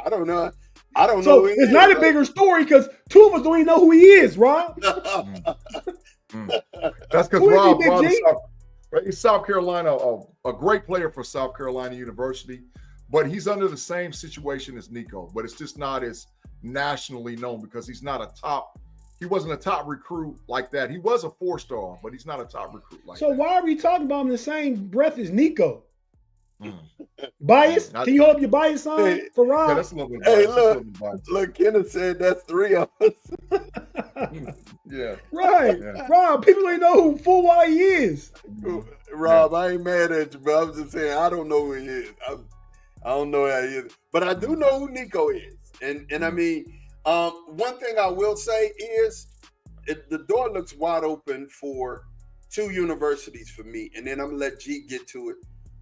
I don't know. I don't know. So it's not a bigger story because 2 of us don't even know who he is, Rob. That's because Rob is South Carolina, a great player for South Carolina University, but he's under the same situation as Nico, but it's just not as nationally known because he wasn't a top recruit like that. He was a 4-star, but he's not a top recruit like that. So why are we talking about him in the same breath as Nico? Bias? Can you hold up your bias sign for Rob? Yeah, that's a little bit biased. Hey, look, Kenneth said that's 3 of us. Yeah. Right. Yeah. Rob, people don't know who Full Wiley is. Rob, I ain't mad at you, but I'm just saying I don't know who he is. I don't know how he is. But I do know who Nico is. And I mean, one thing I will say is the door looks wide open for 2 universities for me. And then I'm going to let G get to it.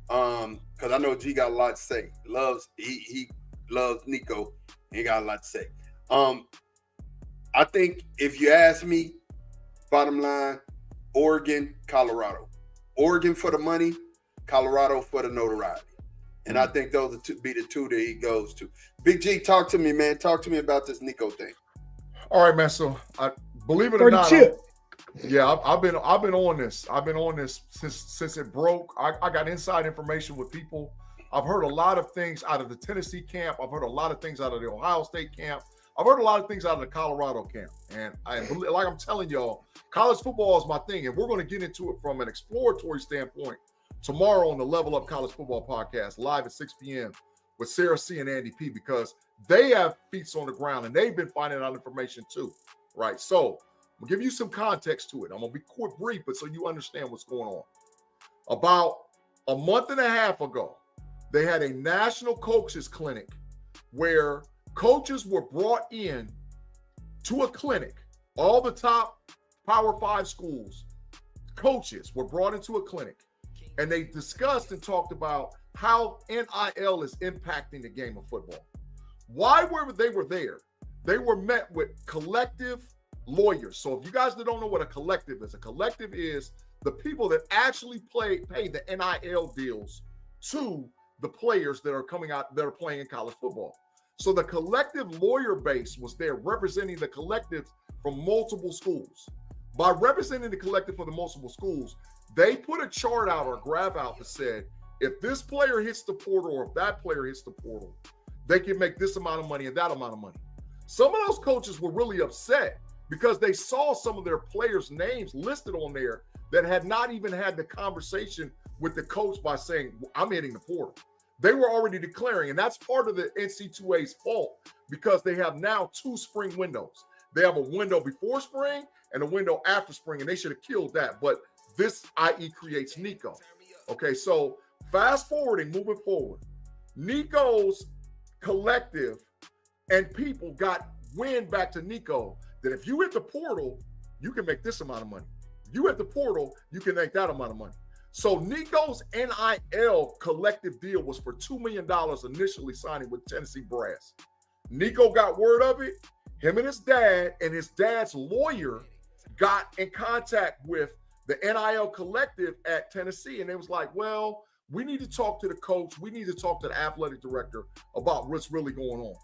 Because I know G got a lot to say. He loves Nico. He got a lot to say. I think if you ask me, bottom line, Oregon, Colorado. Oregon for the money, Colorado for the notoriety. And I think those be the 2 that he goes to. Big G, talk to me, man. Talk to me about this Nico thing. All right, man. So believe it or not, I've been on this. I've been on this since it broke. I got inside information with people. I've heard a lot of things out of the Tennessee camp. I've heard a lot of things out of the Ohio State camp. I've heard a lot of things out of the Colorado camp. And like I'm telling y'all, college football is my thing. And we're going to get into it from an exploratory standpoint tomorrow on the Level Up College Football Podcast, live at 6 p.m. with Sarah C. and Andy P. because they have feet on the ground and they've been finding out information too. Right. So I'll give you some context to it. I'm going to be quick, brief, but so you understand what's going on. About a month and a half ago, they had a national coaches clinic where coaches were brought in to a clinic. All the top Power 5 schools, coaches were brought into a clinic and they discussed and talked about how NIL is impacting the game of football. Why were they there? They were met with collective lawyers. So if you guys don't know what a collective is the people that actually pay the NIL deals to the players that are coming out, that are playing in college football. So the collective lawyer base was there representing the collectives from multiple schools. By representing the collective for the multiple schools, they put a chart out or a graph out that said, if this player hits the portal or if that player hits the portal, they can make this amount of money and that amount of money. Some of those coaches were really upset because they saw some of their players' names listed on there that had not even had the conversation with the coach by saying, I'm hitting the portal. They were already declaring, and that's part of the NC2A's fault because they have now 2 spring windows. They have a window before spring and a window after spring, and they should have killed that. But this, i.e., creates Nico. Okay, so fast forwarding, moving forward, Nico's collective and people got wind back to Nico that if you hit the portal, you can make this amount of money. If you hit the portal, you can make that amount of money. So Nico's NIL collective deal was for $2 million initially signing with Tennessee Brass. Nico got word of it. Him and his dad's lawyer got in contact with the NIL collective at Tennessee. And it was like, well, we need to talk to the coach. We need to talk to the athletic director about what's really going on.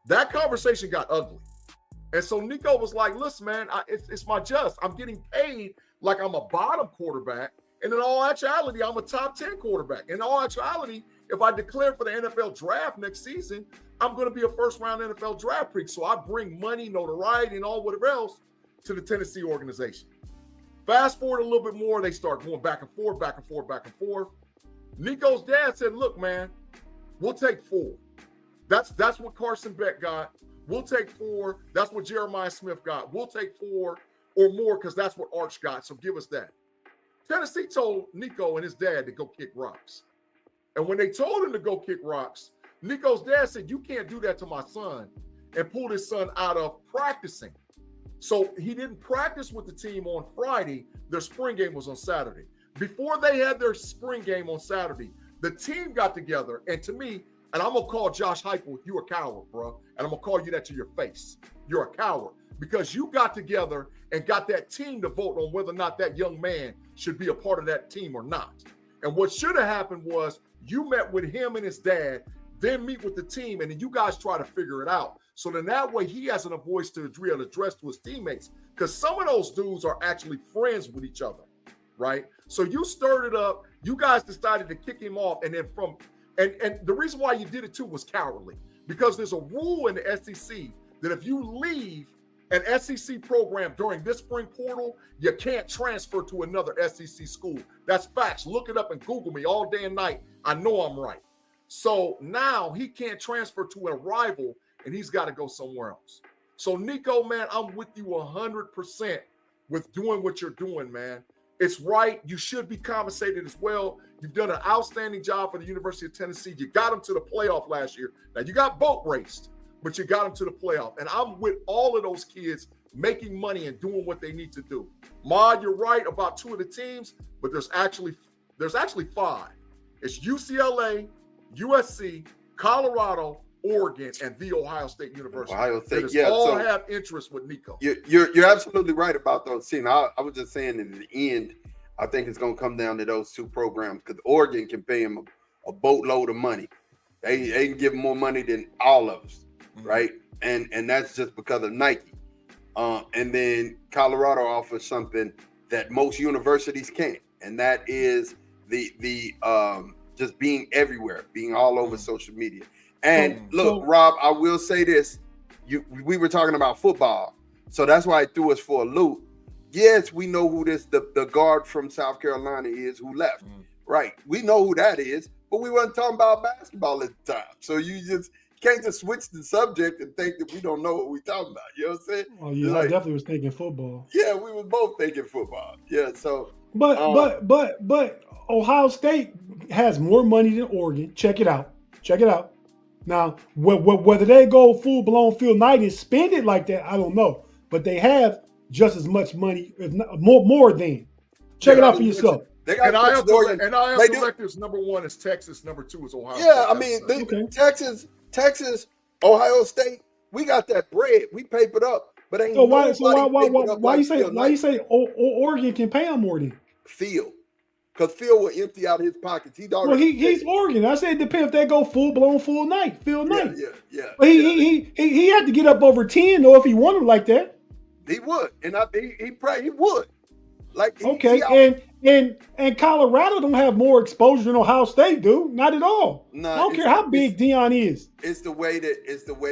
That conversation got ugly. And so Nico was like, listen, man, it's my just. I'm getting paid like I'm a bottom quarterback. And in all actuality, I'm a top 10 quarterback. In all actuality, if I declare for the NFL draft next season, I'm going to be a first-round NFL draft pick. So I bring money, notoriety, and all whatever else to the Tennessee organization. Fast forward a little bit more, they start going back and forth, back and forth, back and forth. Nico's dad said, look, man, we'll take 4. That's what Carson Beck got. We'll take 4. That's what Jeremiah Smith got. We'll take 4 or more because that's what Arch got. So give us that. Tennessee told Nico and his dad to go kick rocks. And when they told him to go kick rocks, Nico's dad said, you can't do that to my son, and pulled his son out of practicing. So he didn't practice with the team on Friday. Their spring game was on Saturday. Before they had their spring game on Saturday, the team got together, and to me, and I'm going to call Josh Heupel, you're a coward, bro. And I'm going to call you that to your face. You're a coward because you got together and got that team to vote on whether or not that young man should be a part of that team or not. And what should have happened was you met with him and his dad, then meet with the team, and then you guys try to figure it out. So then that way he has a voice to address to his teammates, because some of those dudes are actually friends with each other, right? So you stirred it up. You guys decided to kick him off, and then and the reason why you did it too was cowardly, because there's a rule in the SEC that if you leave an SEC program during this spring portal, you can't transfer to another SEC school. That's facts. Look it up and Google me all day and night. I know I'm right. So now he can't transfer to a rival, and he's got to go somewhere else. So Nico, man, I'm with you 100% with doing what you're doing, man. It's right. You should be compensated as well. You've done an outstanding job for the University of Tennessee. You got them to the playoff last year. Now, you got boat raced, but you got them to the playoff. And I'm with all of those kids making money and doing what they need to do. Ma, you're right about 2 of the teams, but there's actually 5. It's UCLA, USC, Colorado, Oregon, and The Ohio State University. Ohio State, that yeah. all So have interest with Nico. You're absolutely right about those. See, now I was just saying in the end, I think it's going to come down to those 2 programs because Oregon can pay him a boatload of money. They can give him more money than all of us, right? And that's just because of Nike. And then Colorado offers something that most universities can't, and that is the just being everywhere, being all over social media. And look, Rob, I will say this. We were talking about football, so that's why it threw us for a loop. Yes, we know who the guard from South Carolina is who left. Right. We know who that is, but we weren't talking about basketball at the time. So you can't just switch the subject and think that we don't know what we're talking about. You know what I'm saying? Oh yeah, I definitely was thinking football. Yeah, we were both thinking football. Yeah, so but Ohio State has more money than Oregon. Check it out. Now, whether they go full-blown Phil Knight and spend it like that, I don't know. But they have just as much money, if not more than. Check it out for yourself. They got NIL custodians. They do. directives number 1 is Texas, number 2 is Ohio. Yeah, State. I mean, Texas, Ohio State, we got that bread. We papered up, but ain't So nobody papered up why like you say Phil Knight. Oregon can pay him more than? Phil, because Phil will empty out his pockets. He's Well, already. he's Oregon. I said it depends if they go full night, Phil Knight. Yeah. But he had to get up over 10 though if he wanted like that. He would, and he would. Like Okay, and Colorado don't have more exposure than Ohio State do. Not at all. No, I don't care how big Dion is. It's the way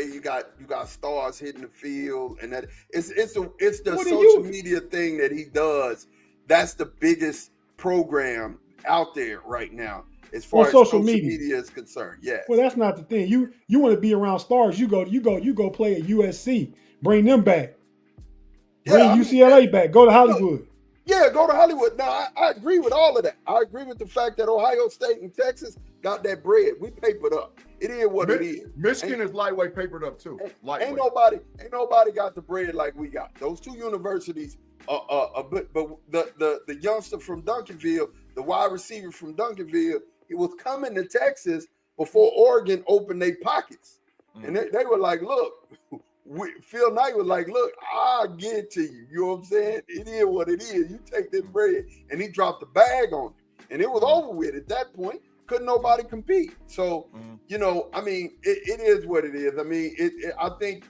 you got stars hitting the field, and that it's the social media thing that he does. That's the biggest program out there right now as far as social media is concerned. Yes. Well, that's not the thing. You want to be around stars. You go play at USC. Bring them back. Bring UCLA back. Go to Hollywood. Yeah, go to Hollywood. Now, I agree with all of that. I agree with the fact that Ohio State and Texas got that bread. We papered up. It is what it is. Michigan is lightweight papered up too. Ain't nobody got the bread like we got. Those two universities but the youngster from Duncanville, the wide receiver from Duncanville, he was coming to Texas before Oregon opened their pockets. And they were like, look, Phil Knight was like, look, I'll get it to you. You know what I'm saying? It is what it is. You take this bread. And he dropped the bag on it. And it was over with at that point. Couldn't nobody compete. So, I mean, it is what it is. I mean, I think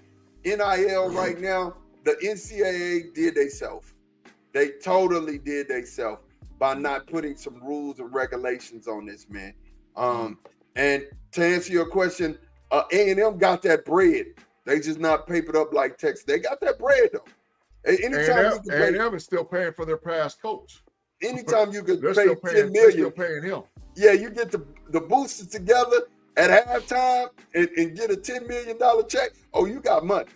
NIL right now, the NCAA did themselves. They totally did themselves by not putting some rules and regulations on this, man. And to answer your question, A&M got that bread. They just not papered up like Texas. They got that bread though. Anytime A&M is still paying for their past coach. Anytime you could pay $10 million, they're still paying him. Yeah, you get the boosters together at halftime and get a $10 million check. Oh, you got money.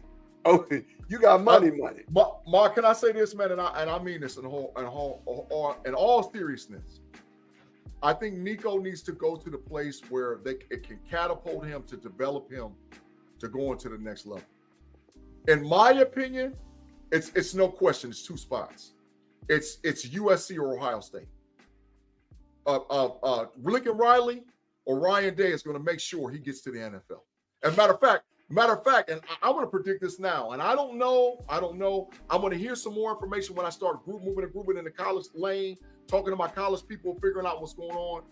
Oh, you got money. Mark, can I say this, man? And I mean this in all seriousness. I think Nico needs to go to the place where it can catapult him to develop him to go into the next level. In my opinion, it's no question. It's two spots. It's USC or Ohio State. Lincoln Riley or Ryan Day is going to make sure he gets to the NFL. As a matter of fact, and I want to predict this now. And I don't know. I'm going to hear some more information when I start moving in the college lane, talking to my college people, figuring out what's going on.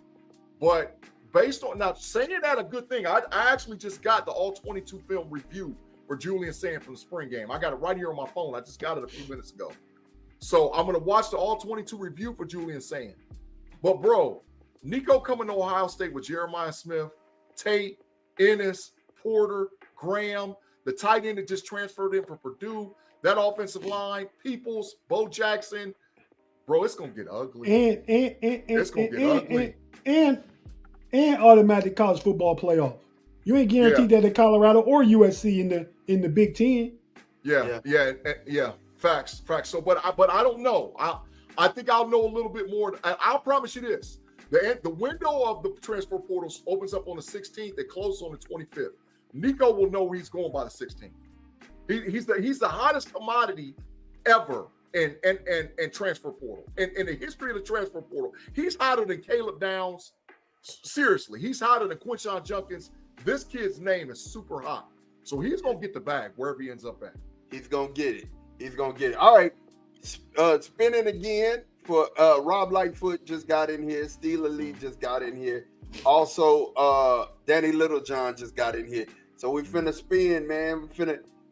But based on now saying that a good thing, I actually just got the all 22 film review for Julian Sand from the spring game. I got it right here on my phone. I just got it a few minutes ago. So I'm going to watch the all 22 review for Julian Sand. But bro, Nico coming to Ohio State with Jeremiah Smith, Tate, Ennis, Porter, Graham, the tight end that just transferred in from Purdue, that offensive line, Peoples, Bo Jackson. Bro, it's going to get ugly. It's going to get ugly. And automatic college football playoff. You ain't guaranteed that at Colorado or USC in the Big Ten. Yeah. Facts. So, but I don't know. I think I'll know a little bit more. I'll promise you this: the window of the transfer portal opens up on the 16th. It closes on the 25th. Nico will know where he's going by the 16th. He's the hottest commodity ever in transfer portal. In the history of the transfer portal, he's hotter than Caleb Downs. Seriously, he's hotter than Quinshon Junkins. This kid's name is super hot. So he's going to get the bag wherever he ends up at. He's going to get it. All right. Spinning again for Rob Lightfoot just got in here. Steeler Lee just got in here. Also, Danny Littlejohn just got in here. So we finna spin, man.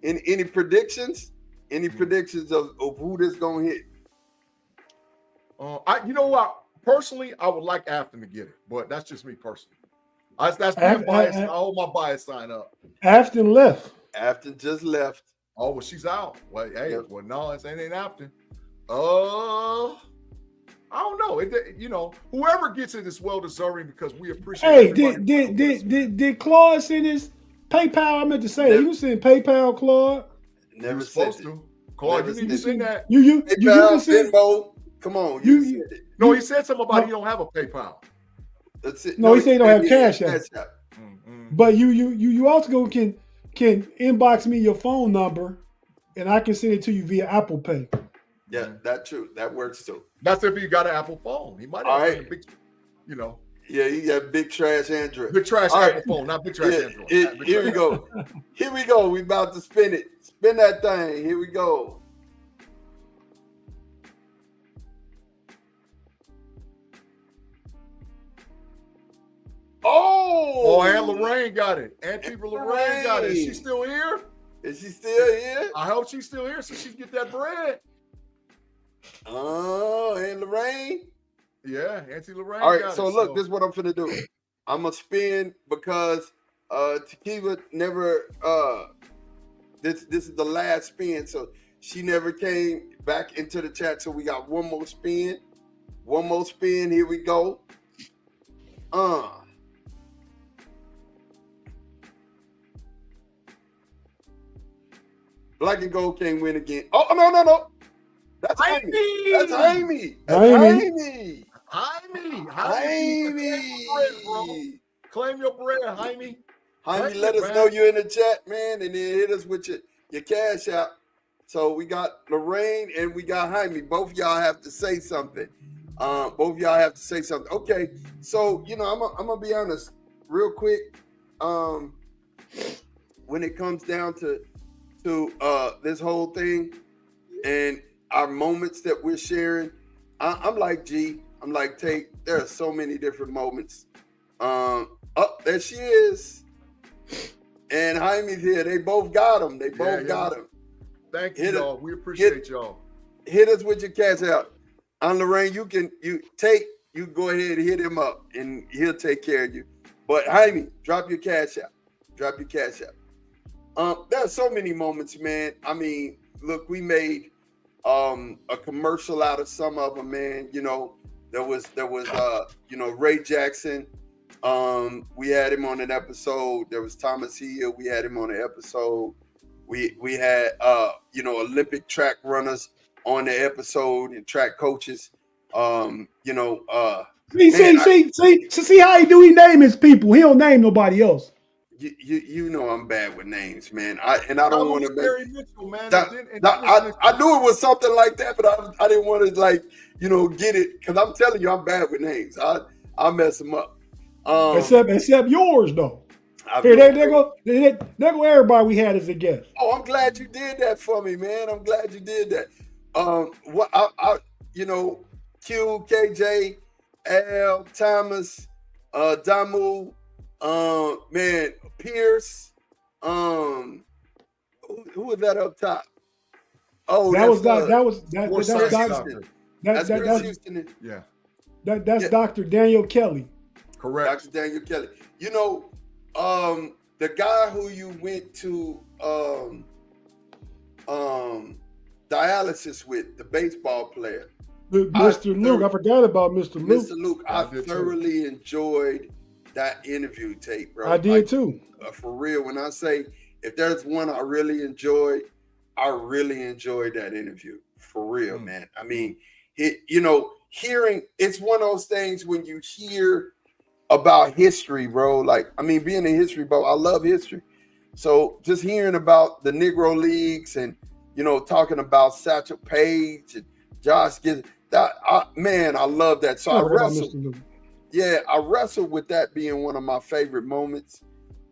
Any predictions? Any predictions of who this going to hit? You know what? Personally, I would like Afton to get it, but that's just me personally. That's my bias. I hold my bias sign up. Afton left. Afton just left. Oh, well, she's out. Well, hey, well, no, it ain't Afton. I don't know. Whoever gets it is well deserving because we appreciate. Hey, did Claude send his PayPal? I meant to say he was sending PayPal, Claude. Never supposed to. Claude, you need to send that. You can send Venmo. Come on, you send it. No, he said something about he don't have a PayPal. That's it. No, he said he don't have CashApp. But you also can inbox me your phone number, and I can send it to you via Apple Pay. Yeah, that's true. That works too. That's if he got an Apple phone. He might have a big, you know. Yeah, you got big trash Android. Big trash All Apple right. phone, not big trash Android. Here we go. Here we go. We about to spin it. Spin that thing. Here we go. Oh, Aunt Lorraine got it. Auntie Lorraine got it. Is she still here? Is she still here? I hope she's still here so she can get that bread. Oh, Aunt Lorraine. Yeah, Auntie Lorraine. All right, got so it, look, this is what I'm finna do. I'm gonna spin because Tequila never this is the last spin, so she never came back into the chat. So we got one more spin. One more spin. Here we go. Black and Gold can't win again. Oh no. That's Amy. That's Amy. Amy. Claim your bread, Jaime. Jaime, let us know you're in the chat, man, and then hit us with your cash out. So we got Lorraine and we got Jaime. Both of y'all have to say something. Okay, so I'm gonna be honest, real quick. When it comes down to this whole thing and our moments that we're sharing, I'm like G. I'm like Tate. There are so many different moments. There she is. And Jaime's here. They both got him. Got him. Thank you, y'all. We appreciate y'all. Hit us with your cash out. On Lorraine, you go ahead and hit him up and he'll take care of you. But Jaime, drop your cash out. There are so many moments, man. I mean, look, we made a commercial out of some of them, man. There was Ray Jackson. We had him on an episode. There was Thomas Hill. We had him on an episode. We had Olympic track runners on the episode and track coaches. See how he name his people. He don't name nobody else. You know I'm bad with names, man. I don't want to Gary Mitchell, man. I knew it was something like that, but I didn't want to get it because I'm telling you I'm bad with names. I mess them up. Except yours though. Here, there go everybody we had as a guest. Oh, I'm glad you did that for me, man. I'm glad you did that. Q, KJ, Al, Thomas, Damu, man, Pierce, who was that up top? Oh, that's Houston. Yeah. That's Dr. Daniel Kelly. Correct. Dr. Daniel Kelly. The guy who you went to dialysis with, the baseball player. Mr. Luke. I forgot about Mr. Luke. Mr. Luke, I thoroughly enjoyed that interview tape, bro. I did too. For real. When I say if there's one I really enjoyed that interview. For real, man. I mean, hearing, it's one of those things when you hear about history, bro. Like, I mean, being a history bro, I love history. So just hearing about the Negro Leagues and, talking about Satchel Paige and Josh Gibbs, I love that. So I wrestled with that being one of my favorite moments.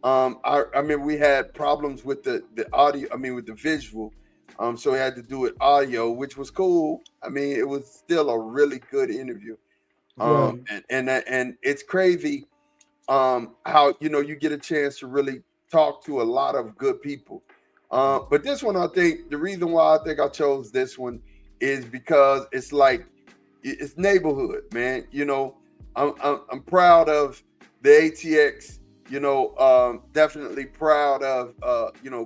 I mean, we had problems with the audio, with the visual. So we had to do it audio, which was cool. I mean, it was still a really good interview. And it's crazy how you get a chance to really talk to a lot of good people. But this one, I think the reason why I think I chose this one is because it's like it's neighborhood, man. I'm proud of the ATX. Definitely proud of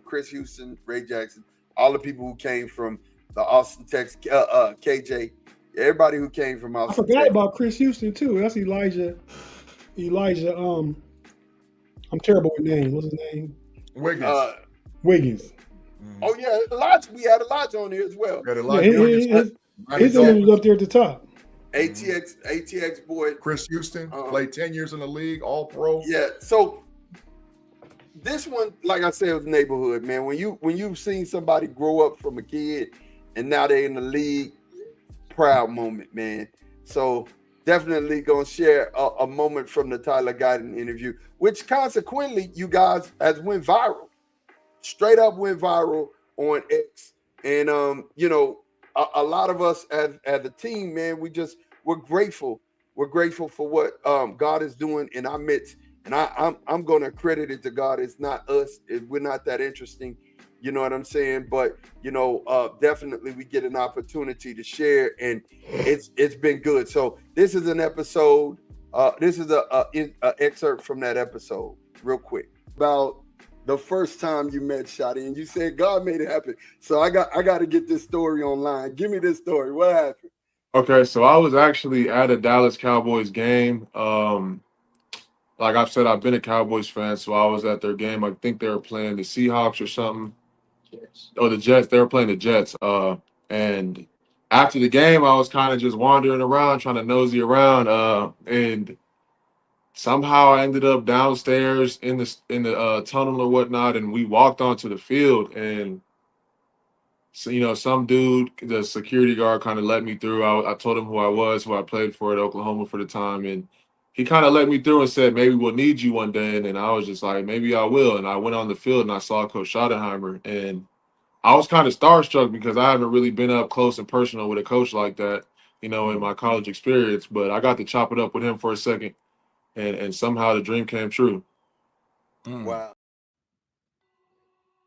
Chris Houston, Ray Jackson, all the people who came from the Austin, Texas, KJ. Everybody who came from Austin. I forgot about Chris Houston too. That's Elijah. I'm terrible with names. What's his name? Wiggins. Oh yeah, Elijah. We had Elijah on here as well. His name was up there at the top. ATX boy. Chris Houston played 10 years in the league, all pro. Yeah. So this one, like I said, was neighborhood, man. When you've seen somebody grow up from a kid and now they're in the league. Proud moment, man. So definitely gonna share a moment from the Tyler Guyton interview, which consequently you guys has went viral, straight up went viral on X. And you know, a lot of us as a team, man, we're grateful. We're grateful for what God is doing in our midst. And I'm gonna credit it to God. It's not us. We're not that interesting. You know what I'm saying? But you know, definitely we get an opportunity to share, and it's been good. So this is an episode. This is a excerpt from that episode, real quick, about the first time you met Shotty, and you said God made it happen. So I got to get this story online. Give me this story. What happened? Okay, so I was actually at a Dallas Cowboys game. Like I've said, I've been a Cowboys fan, so I was at their game. I think they were playing the Seahawks or something. Oh, the Jets. They were playing the Jets. And after the game, I was kind of just wandering around, trying to nosy around. And somehow I ended up downstairs in the tunnel or whatnot, and we walked onto the field. And so, you know, some dude, the security guard, kind of let me through. I told him who I was, who I played for at Oklahoma for the time, and he kind of let me through and said, maybe we'll need you one day. And then I was just like, maybe I will. And I went on the field and I saw Coach Schottenheimer, and I was kind of starstruck because I haven't really been up close and personal with a coach like that, you know, in my college experience. But I got to chop it up with him for a second, and somehow the dream came true. Wow.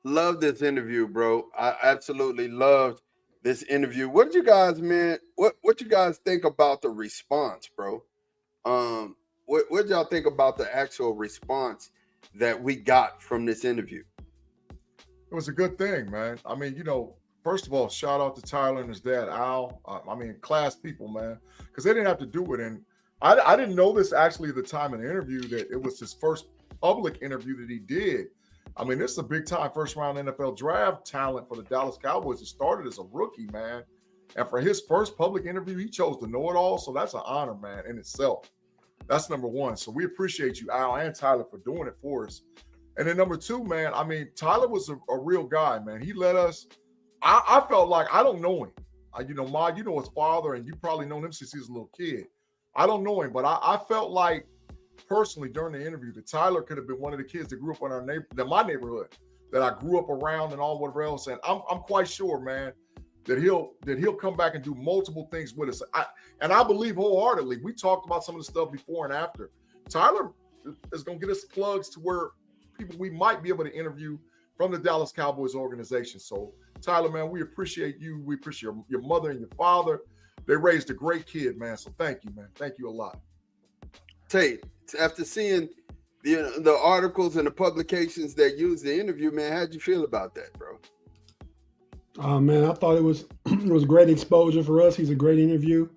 Love this interview, bro. I absolutely loved this interview. What did you guys, man? What you guys think about the response, bro? What did y'all think about the actual response that we got from this interview? It was a good thing, man. I mean, you know, first of all, shout out to Tyler and his dad, Al. I mean, class people, man, because they didn't have to do it. And I didn't know this actually at the time of the interview, that it was his first public interview that he did. I mean, this is a big time first round NFL draft talent for the Dallas Cowboys. It started as a rookie, man. And for his first public interview, he chose to know it all. So that's an honor, man, in itself. That's number one. So we appreciate you, Al and Tyler, for doing it for us. And then number two, man, I mean, Tyler was a real guy, man. He let us, I felt like, I don't know him. You know, Ma, you know his father, and you probably known him since he was a little kid. I don't know him, but I felt like personally during the interview that Tyler could have been one of the kids that grew up in my neighborhood, that I grew up around and all whatever else. And I'm quite sure, man, that he'll come back and do multiple things with us. And I believe wholeheartedly. We talked about some of the stuff before and after. Tyler is going to get us plugs to where people we might be able to interview from the Dallas Cowboys organization. So Tyler, man, we appreciate you. We appreciate your mother and your father. They raised a great kid, man. So thank you, man. Thank you a lot. Tate, after seeing the articles and the publications that used the interview, man, how'd you feel about that, bro? Man, I thought it was great exposure for us. He's a great interview,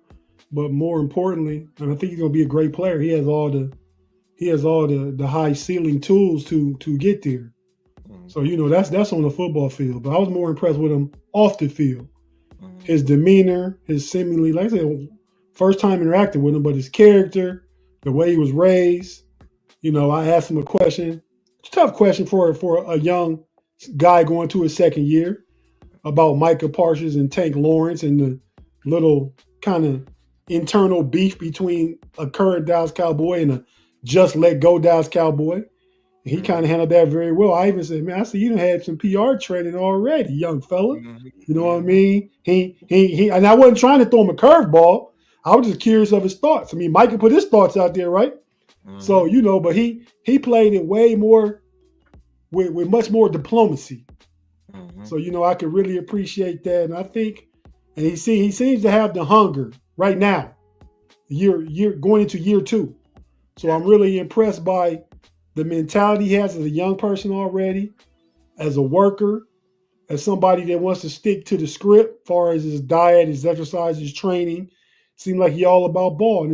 but more importantly, and I think he's gonna be a great player. He has all the high ceiling tools to get there. So you know that's on the football field. But I was more impressed with him off the field. His demeanor, his seemingly, like I said, first time interacting with him, but his character, the way he was raised. You know, I asked him a question. It's a tough question for a young guy going to his second year, about Micah Parsons and Tank Lawrence and the little kind of internal beef between a current Dallas Cowboy and a just let go Dallas Cowboy. And he kind of handled that very well. I even said, man, I see you done had some PR training already, young fella. You know what I mean? He and I wasn't trying to throw him a curveball. I was just curious of his thoughts. I mean, Micah put his thoughts out there, right? So, you know, but he played it way more with much more diplomacy. So, you know, I could really appreciate that. And I think, and he seems to have the hunger right now, year going into year two. So I'm really impressed by the mentality he has as a young person already, as a worker, as somebody that wants to stick to the script as far as his diet, his exercise, his training. Seems like he all about ball. And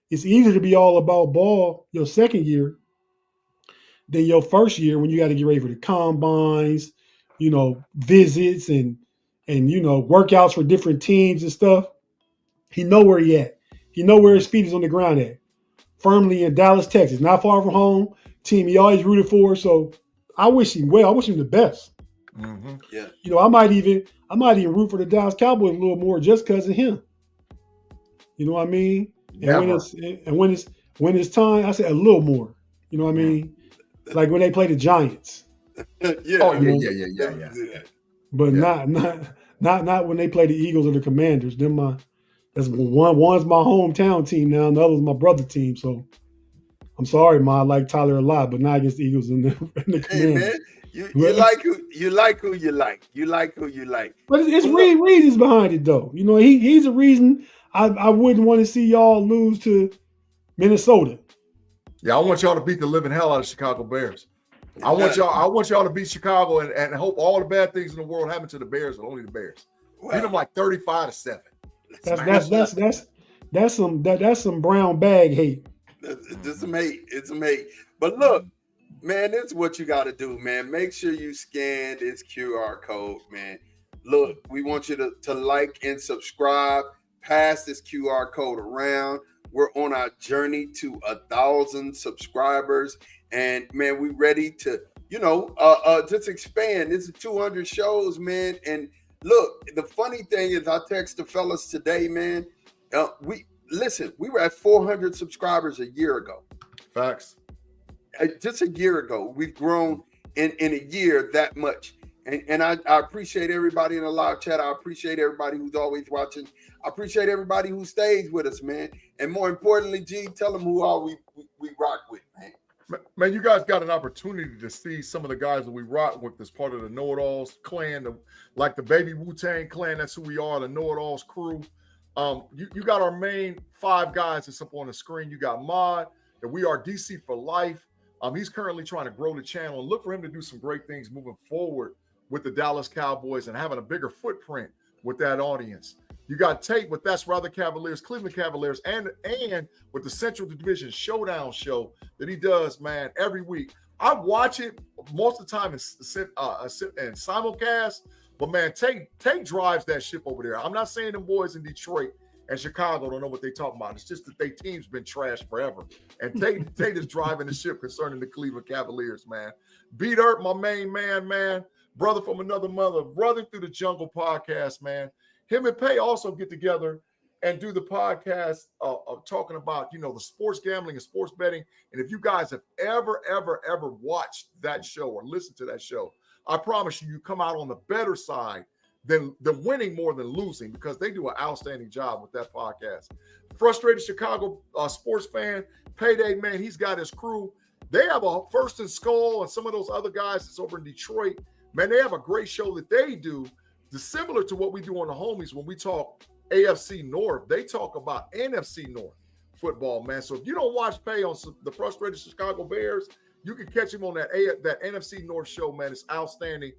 it's easier to be all about ball your second year than your first year when you got to get ready for the combines, you know, visits and you know, workouts for different teams and stuff. He know where he at. He know where his feet is on the ground at. Firmly in Dallas, Texas, not far from home. Team he always rooted for. So I wish him well. I wish him the best. Mm-hmm. Yeah. You know, I might even root for the Dallas Cowboys a little more just because of him. You know what I mean? And when it's time, I say a little more. You know what I mean? Like when they play the Giants. Yeah. Oh, You yeah, know? yeah. But Yeah. not when they play the Eagles or the Commanders. That's one's my hometown team now, and the other's my brother team. So I'm sorry, Ma, I like Tyler a lot, but not against the Eagles and the Hey Commanders. man, you like who you like. You like who you like. But it's Well, look, reasons behind it though. You know, he's a reason I wouldn't want to see y'all lose to Minnesota. Yeah, I want y'all to beat the living hell out of Chicago Bears. I want y'all to beat Chicago and hope all the bad things in the world happen to the Bears, but only the Bears. Beat them like 35-7. That's some brown bag hate. It's some hate. It's some hate. But look, man, this is what you got to do, man. Make sure you scan this QR code, man. Look, we want you to like and subscribe. Pass this QR code around. We're on our journey to 1,000 subscribers, and man, we ready to, just expand. This is 200 shows, man. And look, the funny thing is, I text the fellas today, man. We were at 400 subscribers a year ago. Facts. Just a year ago, we've grown in a year that much. And I appreciate everybody in the live chat. I appreciate everybody who's always watching. I appreciate everybody who stays with us, man. And more importantly, G, tell them who all we rock with, man. Man, you guys got an opportunity to see some of the guys that we rock with as part of the KnoItAllz clan, like the Baby Wu-Tang clan. That's who we are, the KnoItAllz crew. You got our main 5 guys that's up on the screen. You got Mod, that we are DC for life. He's currently trying to grow the channel and look for him to do some great things moving forward with the Dallas Cowboys and having a bigger footprint with that audience. You got Tate with That's Rather Cavaliers, Cleveland Cavaliers, and with the Central Division Showdown show that he does, man, every week. I watch it most of the time in simulcast, but man, Tate drives that ship over there. I'm not saying them boys in Detroit and Chicago don't know what they talking about. It's just that their team's been trashed forever. And Tate is driving the ship concerning the Cleveland Cavaliers, man. B-Dirt, my main man, brother from another mother, Running Through the Jungle podcast, man. Him and Pay also get together and do the podcast of talking about, the sports gambling and sports betting. And if you guys have ever watched that show or listened to that show, I promise you come out on the better side than winning more than losing, because they do an outstanding job with that podcast. Frustrated Chicago sports fan, Payday, man, he's got his crew. They have a First and Skull and some of those other guys that's over in Detroit. Man, they have a great show that they do, similar to what we do on the Homies when we talk AFC North. They talk about NFC North football, man. So if you don't watch Pay on the Frustrated Chicago Bears, you can catch him on that NFC North show, man. It's outstanding.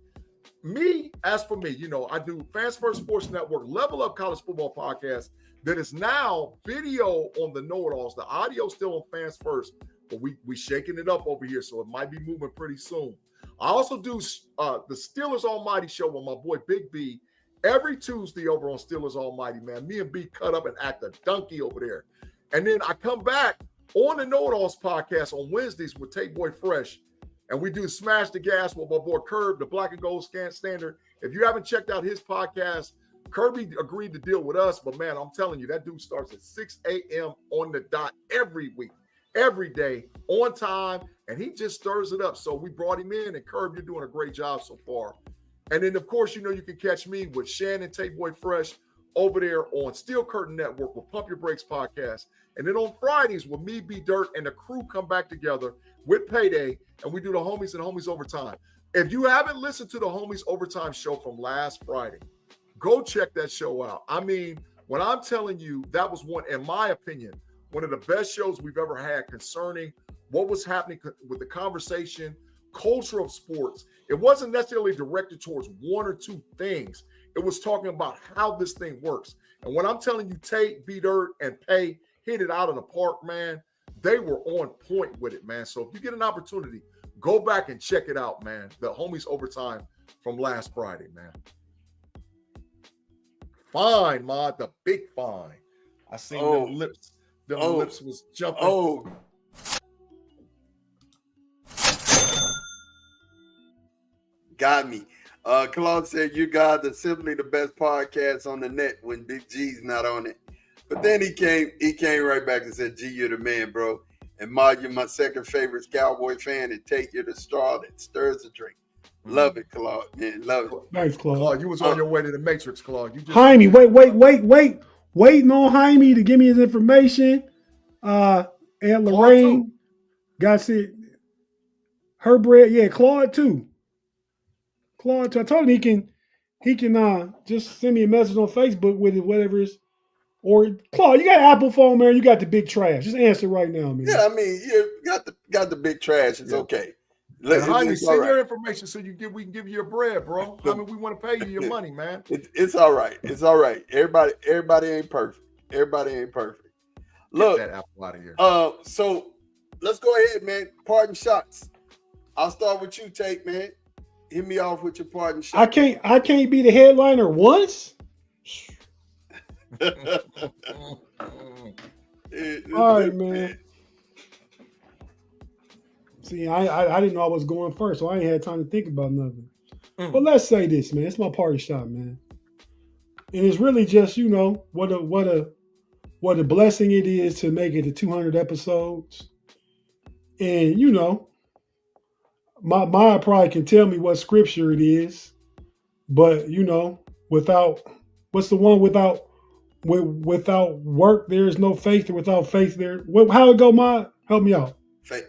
As for me, I do Fans First Sports Network, Level Up College Football Podcast that is now video on the KnoItAllz. The audio still on Fans First, but we shaking it up over here, so it might be moving pretty soon. I also do the Steelers Almighty show with my boy Big B every Tuesday over on Steelers Almighty, man. Me and B cut up and act a donkey over there. And then I come back on the KnoItAllz podcast on Wednesdays with Tate Boy Fresh, and we do Smash the Gas with my boy Curb, the Black and Gold Standard. If you haven't checked out his podcast, Kirby agreed to deal with us, but man, I'm telling you, that dude starts at 6 a.m. on the dot every week, every day, on time, and he just stirs it up. So we brought him in, and Curb, you're doing a great job so far. And then, of course, you can catch me with Shannon, Tate Boy Fresh, over there on Steel Curtain Network with Pump Your Brakes podcast. And then on Fridays with me, B-Dirt, and the crew come back together with Payday, and we do the Homies and Homies Overtime. If you haven't listened to the Homies Overtime show from last Friday, go check that show out. I mean, when I'm telling you, that was one, in my opinion, one of the best shows we've ever had concerning what was happening with the conversation, culture of sports. It wasn't necessarily directed towards one or two things. It was talking about how this thing works. And when I'm telling you, Tate, B-Dirt, and Pay hit it out of the park, man, they were on point with it, man. So if you get an opportunity, go back and check it out, man. The Homies Overtime from last Friday, man. Fine, Mod, the big fine. I seen them lips. Them lips was jumping. Got me. Claude said, "You guys are simply the best podcast on the net when Big G's not on it." But then he came right back and said, "G, you're the man, bro. And Ma, you're my second favorite Cowboy fan. And Tate, you're the straw that stirs the drink." Love it, Claude. Man, love it. Thanks, Claude. Claude, you was on your way to the Matrix, Claude. You just Jaime, wait. Waiting on Jaime to give me his information. And Lorraine got it. Her bread, yeah, Claude too. I told him he can just send me a message on Facebook with it, whatever it is. Or Claude, you got an Apple phone, man. You got the big trash. Just answer right now, man. Yeah, I mean, you got the big trash. It's okay. Jaime, send your information so we can give you your bread, bro. I mean, we want to pay you your money, man. It's all right. It's all right. Everybody ain't perfect. Look, get that Apple out of here. So let's go ahead, man. Parting shots. I'll start with you, Tate, man. Hit me off with your parting shot. I can't be the headliner once. All right, man. See, I didn't know I was going first, so I ain't had time to think about nothing. But let's say this, man. It's my party shot, man. And it's really just, what a blessing it is to make it to 200 episodes. And, Maya probably can tell me what scripture it is. But, without work, there is no faith, and without faith, how it go, Maya? Help me out.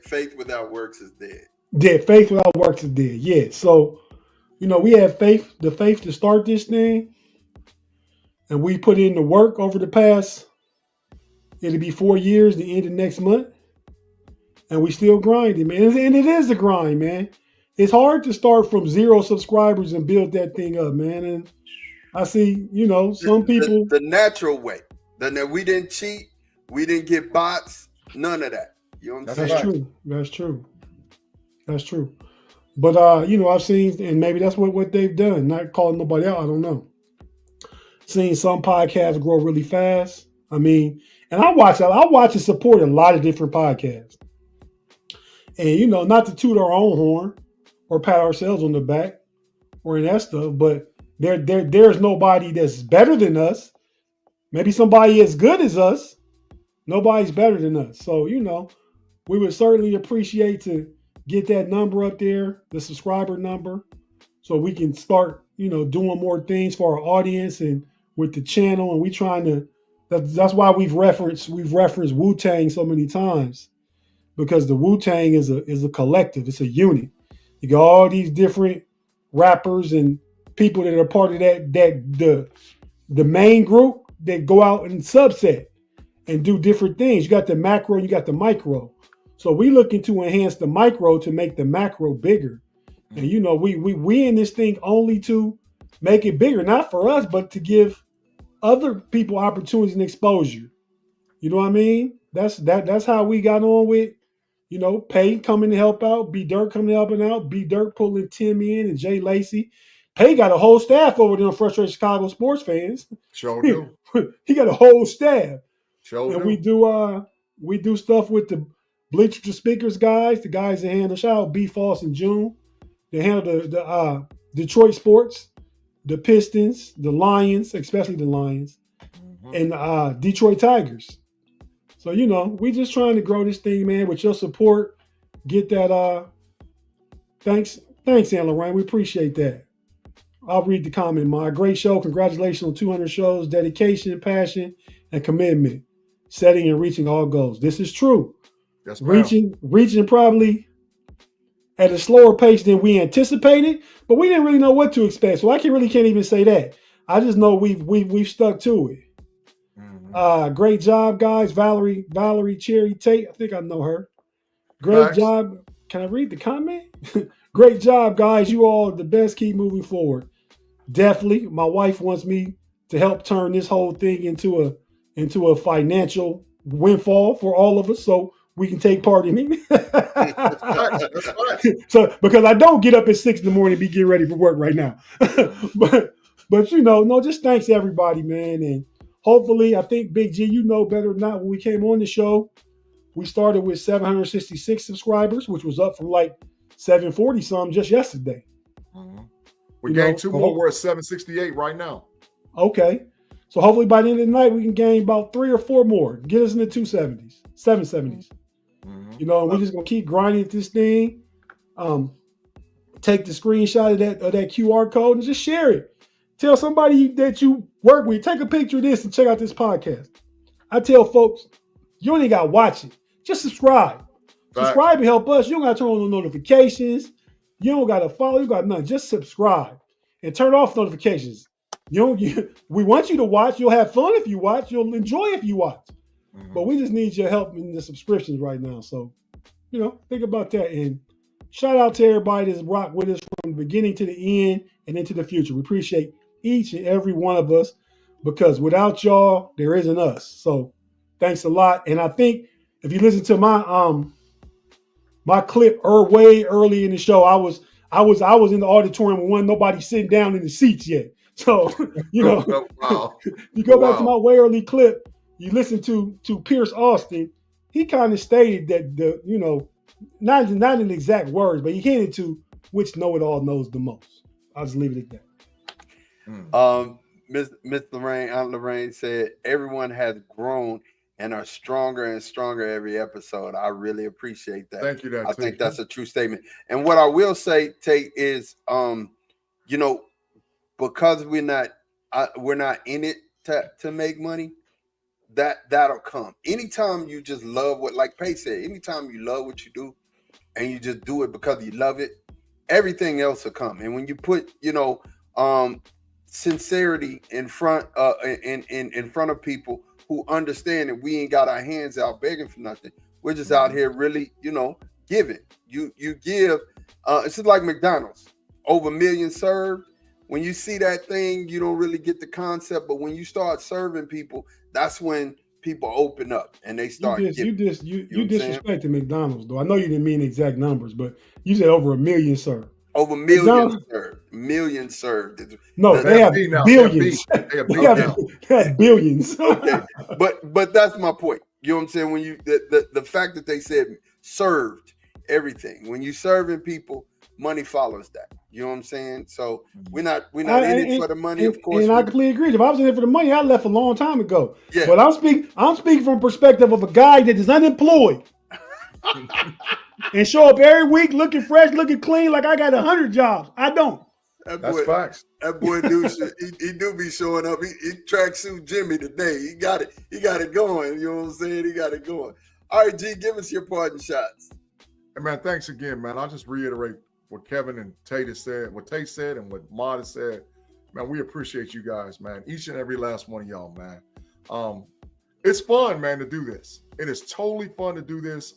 Faith without works is dead. Dead. Faith without works is dead. Yeah. So, we have the faith to start this thing. And we put in the work over the past, it'll be 4 years, the end of next month. And we still grinding, man. And it is a grind, man. It's hard to start from 0 subscribers and build that thing up, man. And I see, some people. The natural way. We didn't cheat. We didn't get bots. None of that. You know what I'm saying? That's true. But I've seen, and maybe that's what they've done. Not calling nobody out. I don't know. Seen some podcasts grow really fast. I mean, and I watch and support a lot of different podcasts. And not to toot our own horn or pat ourselves on the back or in that stuff, but there's nobody that's better than us. Maybe somebody as good as us. Nobody's better than us. So, we would certainly appreciate to get that number up there, the subscriber number, so we can start, doing more things for our audience and with the channel. And we trying to, that's why we've referenced Wu-Tang so many times, because the Wu-Tang is a collective. It's a unit. You got all these different rappers and people that are part of the main group that go out and subset and do different things. You got the macro, you got the micro. So we looking to enhance the micro to make the macro bigger. And we in this thing only to make it bigger, not for us, but to give other people opportunities and exposure. You know what I mean? That's how we got on with, Pay coming to help out, B Dirt coming to helping out, B Dirt pulling Tim in and Jay Lacey. Pay got a whole staff over there on Frustrated Chicago sports fans. Sure do. He got a whole staff. Sure and do. we do stuff with the Bleacher to Speakers guys, the guys that handle, shout out B Foss and June. They handle the Detroit sports, the Pistons, the Lions, especially the Lions, and Detroit Tigers. So, we just trying to grow this thing, man, with your support. Get that thanks, Ann Lorraine. We appreciate that. I'll read the comment, Ma. Great show. Congratulations on 200 shows. Dedication, passion, and commitment. Setting and reaching all goals. This is true. Yes, ma'am. Reaching probably at a slower pace than we anticipated, but we didn't really know what to expect. So I can't even say that. I just know we've stuck to it. Mm-hmm. Great job, guys. Valerie Cherry Tate. I think I know her. Great job. Can I read the comment? Great job, guys. You all are the best. Keep moving forward. Definitely. My wife wants me to help turn this whole thing into a financial windfall for all of us, so we can take part in it. So because I don't get up at 6 a.m. and be getting ready for work right now. but just thanks to everybody, man. And hopefully, I think Big G, better than not, when we came on the show, we started with 766 subscribers, which was up from like 740 some just yesterday. We You gained know, 2 more. We're at 768 right now. Okay. So hopefully by the end of the night, we can gain about 3 or 4 more. Get us in the 270s, 770s. Mhm. You know, and we're just going to keep grinding at this thing. Take the screenshot of that QR code and just share it. Tell somebody that you work with, take a picture of this and check out this podcast. I tell folks, you don't even got to watch it. Just subscribe. Facts. Subscribe and help us. You don't got to turn on the notifications. You don't got to follow. You got nothing. Just subscribe and turn off notifications. We want you to watch. You'll have fun if you watch. You'll enjoy if you watch. Mhm. But we just need your help in the subscriptions right now. So, think about that. And shout out to everybody that's rocked with us from the beginning to the end and into the future. We appreciate each and every one of us because without y'all, there isn't us. So thanks a lot. And I think if you listen to my clip way early in the show, I was in the auditorium when wasn't nobody sitting down in the seats yet. So, Wow. you go back to my way early clip, you listen to Pierce Austin, he kind of stated that not in exact words, but he hinted to which know-it-all knows the most. I'll just leave it at that. Miss Lorraine, Aunt Lorraine said everyone has grown and are stronger and stronger every episode. I really appreciate that. Thank you. I think that's a true statement. And what I will say, Tate, is because we're not in it to make money, that'll come. Anytime you just love what, like Pay said, anytime you love what you do and you just do it because you love it, everything else will come. And when you put, sincerity in front in front of people who understand that we ain't got our hands out begging for nothing. We're just out here really, giving. You give. It's just like McDonald's, over 1 million served. When you see that thing, you don't really get the concept. But when you start serving people, that's when people open up and they start. You disrespected McDonald's, though. I know you didn't mean exact numbers, but you said over 1 million served. Over 1 million served. 1 million served. No, they have billions. They have billions. Okay, but that's my point. You know what I'm saying? When you the fact that they said served everything. When you serving people, money follows that. You know what I'm saying? So we're not in it for the money, of course. And I completely agree. If I was in it for the money, I left a long time ago. Yeah. But I'm speaking from the perspective of a guy that is unemployed. And show up every week looking fresh, looking clean, like I got 100 jobs. I don't. That's facts. That boy do he do be showing up. He tracksuit Jimmy today. He got it going. You know what I'm saying? He got it going. All right, G, give us your parting shots. Hey man, thanks again, man. I'll just reiterate what Kevin and Tate said, what Tate said, and what Mod has said. Man, we appreciate you guys, man. Each and every last one of y'all, man. It's fun, man, to do this. It is totally fun to do this.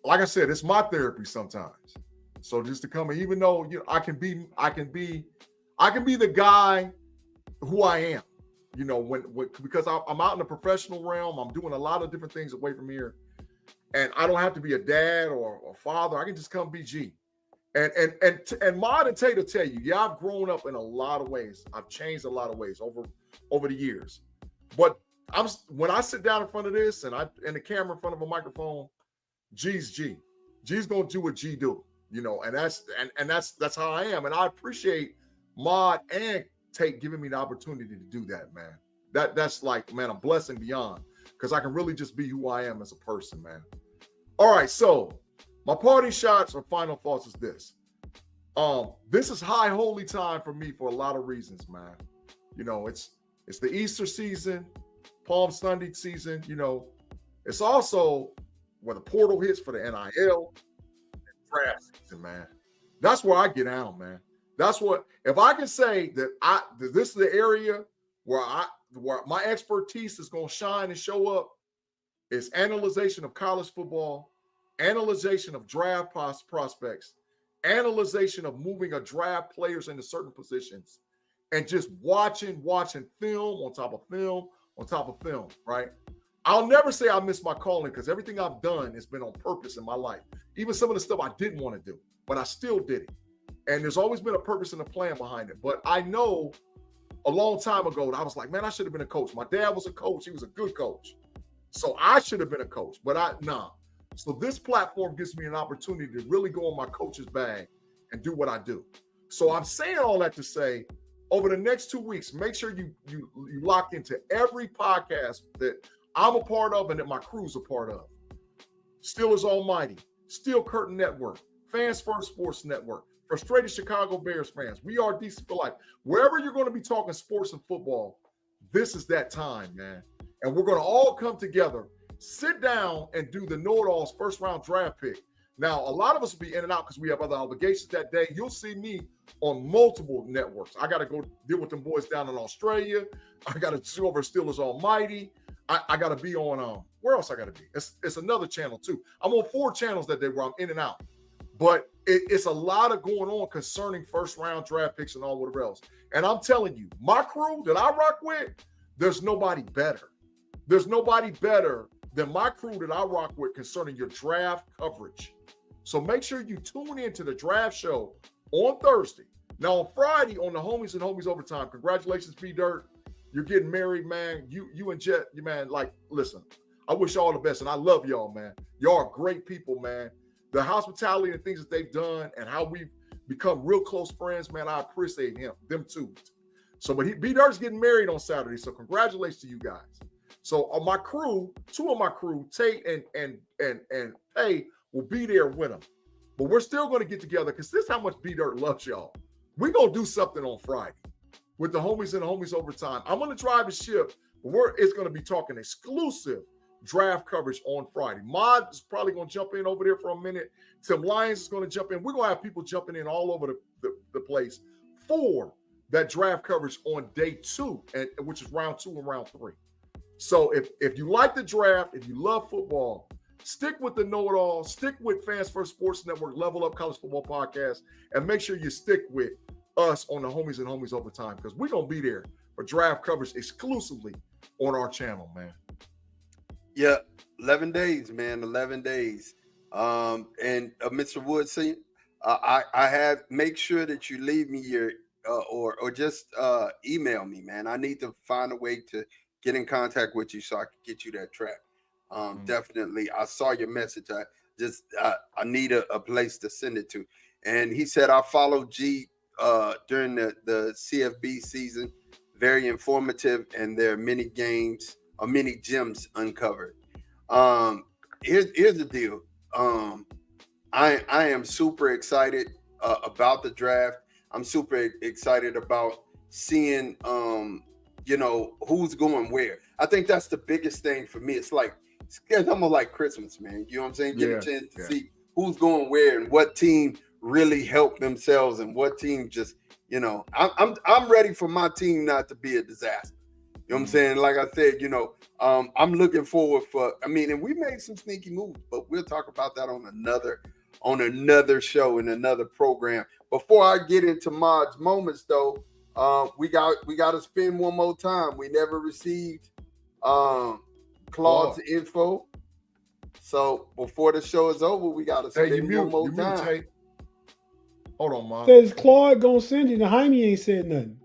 Like I said, it's my therapy sometimes. So just to come, even though I can be the guy who I am, because I'm out in the professional realm. I'm doing a lot of different things away from here, and I don't have to be a dad or a father. I can just come be G. And Mod and Tate will tell you, I've grown up in a lot of ways. I've changed a lot of ways over the years. But when I sit down in front of this and the camera in front of a microphone, G's G. G's gonna do what G do, and that's how I am. And I appreciate Mod and Tate giving me the opportunity to do that, man. That's like, man, a blessing beyond, because I can really just be who I am as a person, man. All right, so my party shots or final thoughts is this. This is high holy time for me for a lot of reasons, man. It's the Easter season, Palm Sunday season, It's also where the portal hits for the NIL and draft season, man. That's where I get out, man. That's what, if I can say that this is the area where my expertise is going to shine and show up, is analyzation of college football, analyzation of draft prospects, analyzation of moving a draft players into certain positions, and just watching film on top of film on top of film, right? I'll never say I missed my calling, because everything I've done has been on purpose in my life. Even some of the stuff I didn't want to do, but I still did it. And there's always been a purpose and a plan behind it. But I know a long time ago, I was like, man, I should have been a coach. My dad was a coach. He was a good coach. So I should have been a coach, but nah. So this platform gives me an opportunity to really go in my coach's bag and do what I do. So I'm saying all that to say, over the next 2 weeks, make sure you lock into every podcast that I'm a part of and that my crew's a part of. Steelers Almighty, Steel Curtain Network, Fans First Sports Network, Frustrated Chicago Bears fans. We are DC for life. Wherever you're going to be talking sports and football, this is that time, man. And we're going to all come together, sit down, and do the KnoItAllz first round draft pick. Now, a lot of us will be in and out because we have other obligations that day. You'll see me on multiple networks. I got to go deal with them boys down in Australia. I got to do over Steelers Almighty. I got to be on, where else I got to be? It's another channel too. I'm on 4 channels that day where I'm in and out. But it's a lot of going on concerning first round draft picks and all whatever else. And I'm telling you, my crew that I rock with, there's nobody better. There's nobody better than my crew that I rock with concerning your draft coverage. So make sure you tune into the draft show on Thursday. Now on Friday on the Homies and Homies Overtime, congratulations, B-Dirt. You're getting married, man. You and Jet, man, like, listen, I wish y'all the best, and I love y'all, man. Y'all are great people, man. The hospitality and things that they've done and how we've become real close friends, man, I appreciate them too. So, but B-Dirt's getting married on Saturday, so congratulations to you guys. So on my crew, 2 of my crew, Tate and Pay, will be there with them. But we're still going to get together because this is how much B-Dirt loves y'all. We're going to do something on Friday with the Homies and the Homies Overtime. I'm going to drive a ship, but it's going to be talking exclusive draft coverage on Friday. Mod is probably going to jump in over there for a minute. Tim Lyons is going to jump in. We're going to have people jumping in all over the place for that draft coverage on day 2, which is round 2 and round 3. So if you like the draft, if you love football, stick with the KnoItAllz, stick with Fans First Sports Network, Level Up College Football Podcast, and make sure you stick with us on the Homies and Homies Overtime because we're going to be there for draft coverage exclusively on our channel, man. Yeah, 11 days, man, 11 days. And Mr. Woodson, I have, make sure that you leave me your, or just email me, man. I need to find a way to get in contact with you so I can get you that track. Definitely. I saw your message. I need a place to send it to. And he said, I followed G during the CFB season. Very informative, and there are many games or many gems uncovered. Here's the deal. I am super excited about the draft. I'm super excited about seeing who's going where. I think that's the biggest thing for me. It's almost like Christmas, man. You know what I'm saying? Get a chance to see who's going where and what team really helped themselves and what team just, I'm ready for my team not to be a disaster. You know what I'm saying? Like I said, I'm looking forward and we made some sneaky moves, but we'll talk about that on another show in another program. Before I get into Mod's moments though, we got to spin one more time. We never received Claude's info. So before the show is over, we got to spin one more time. Hold on, Mod. Says Claude gonna send it, and Jaime ain't said nothing.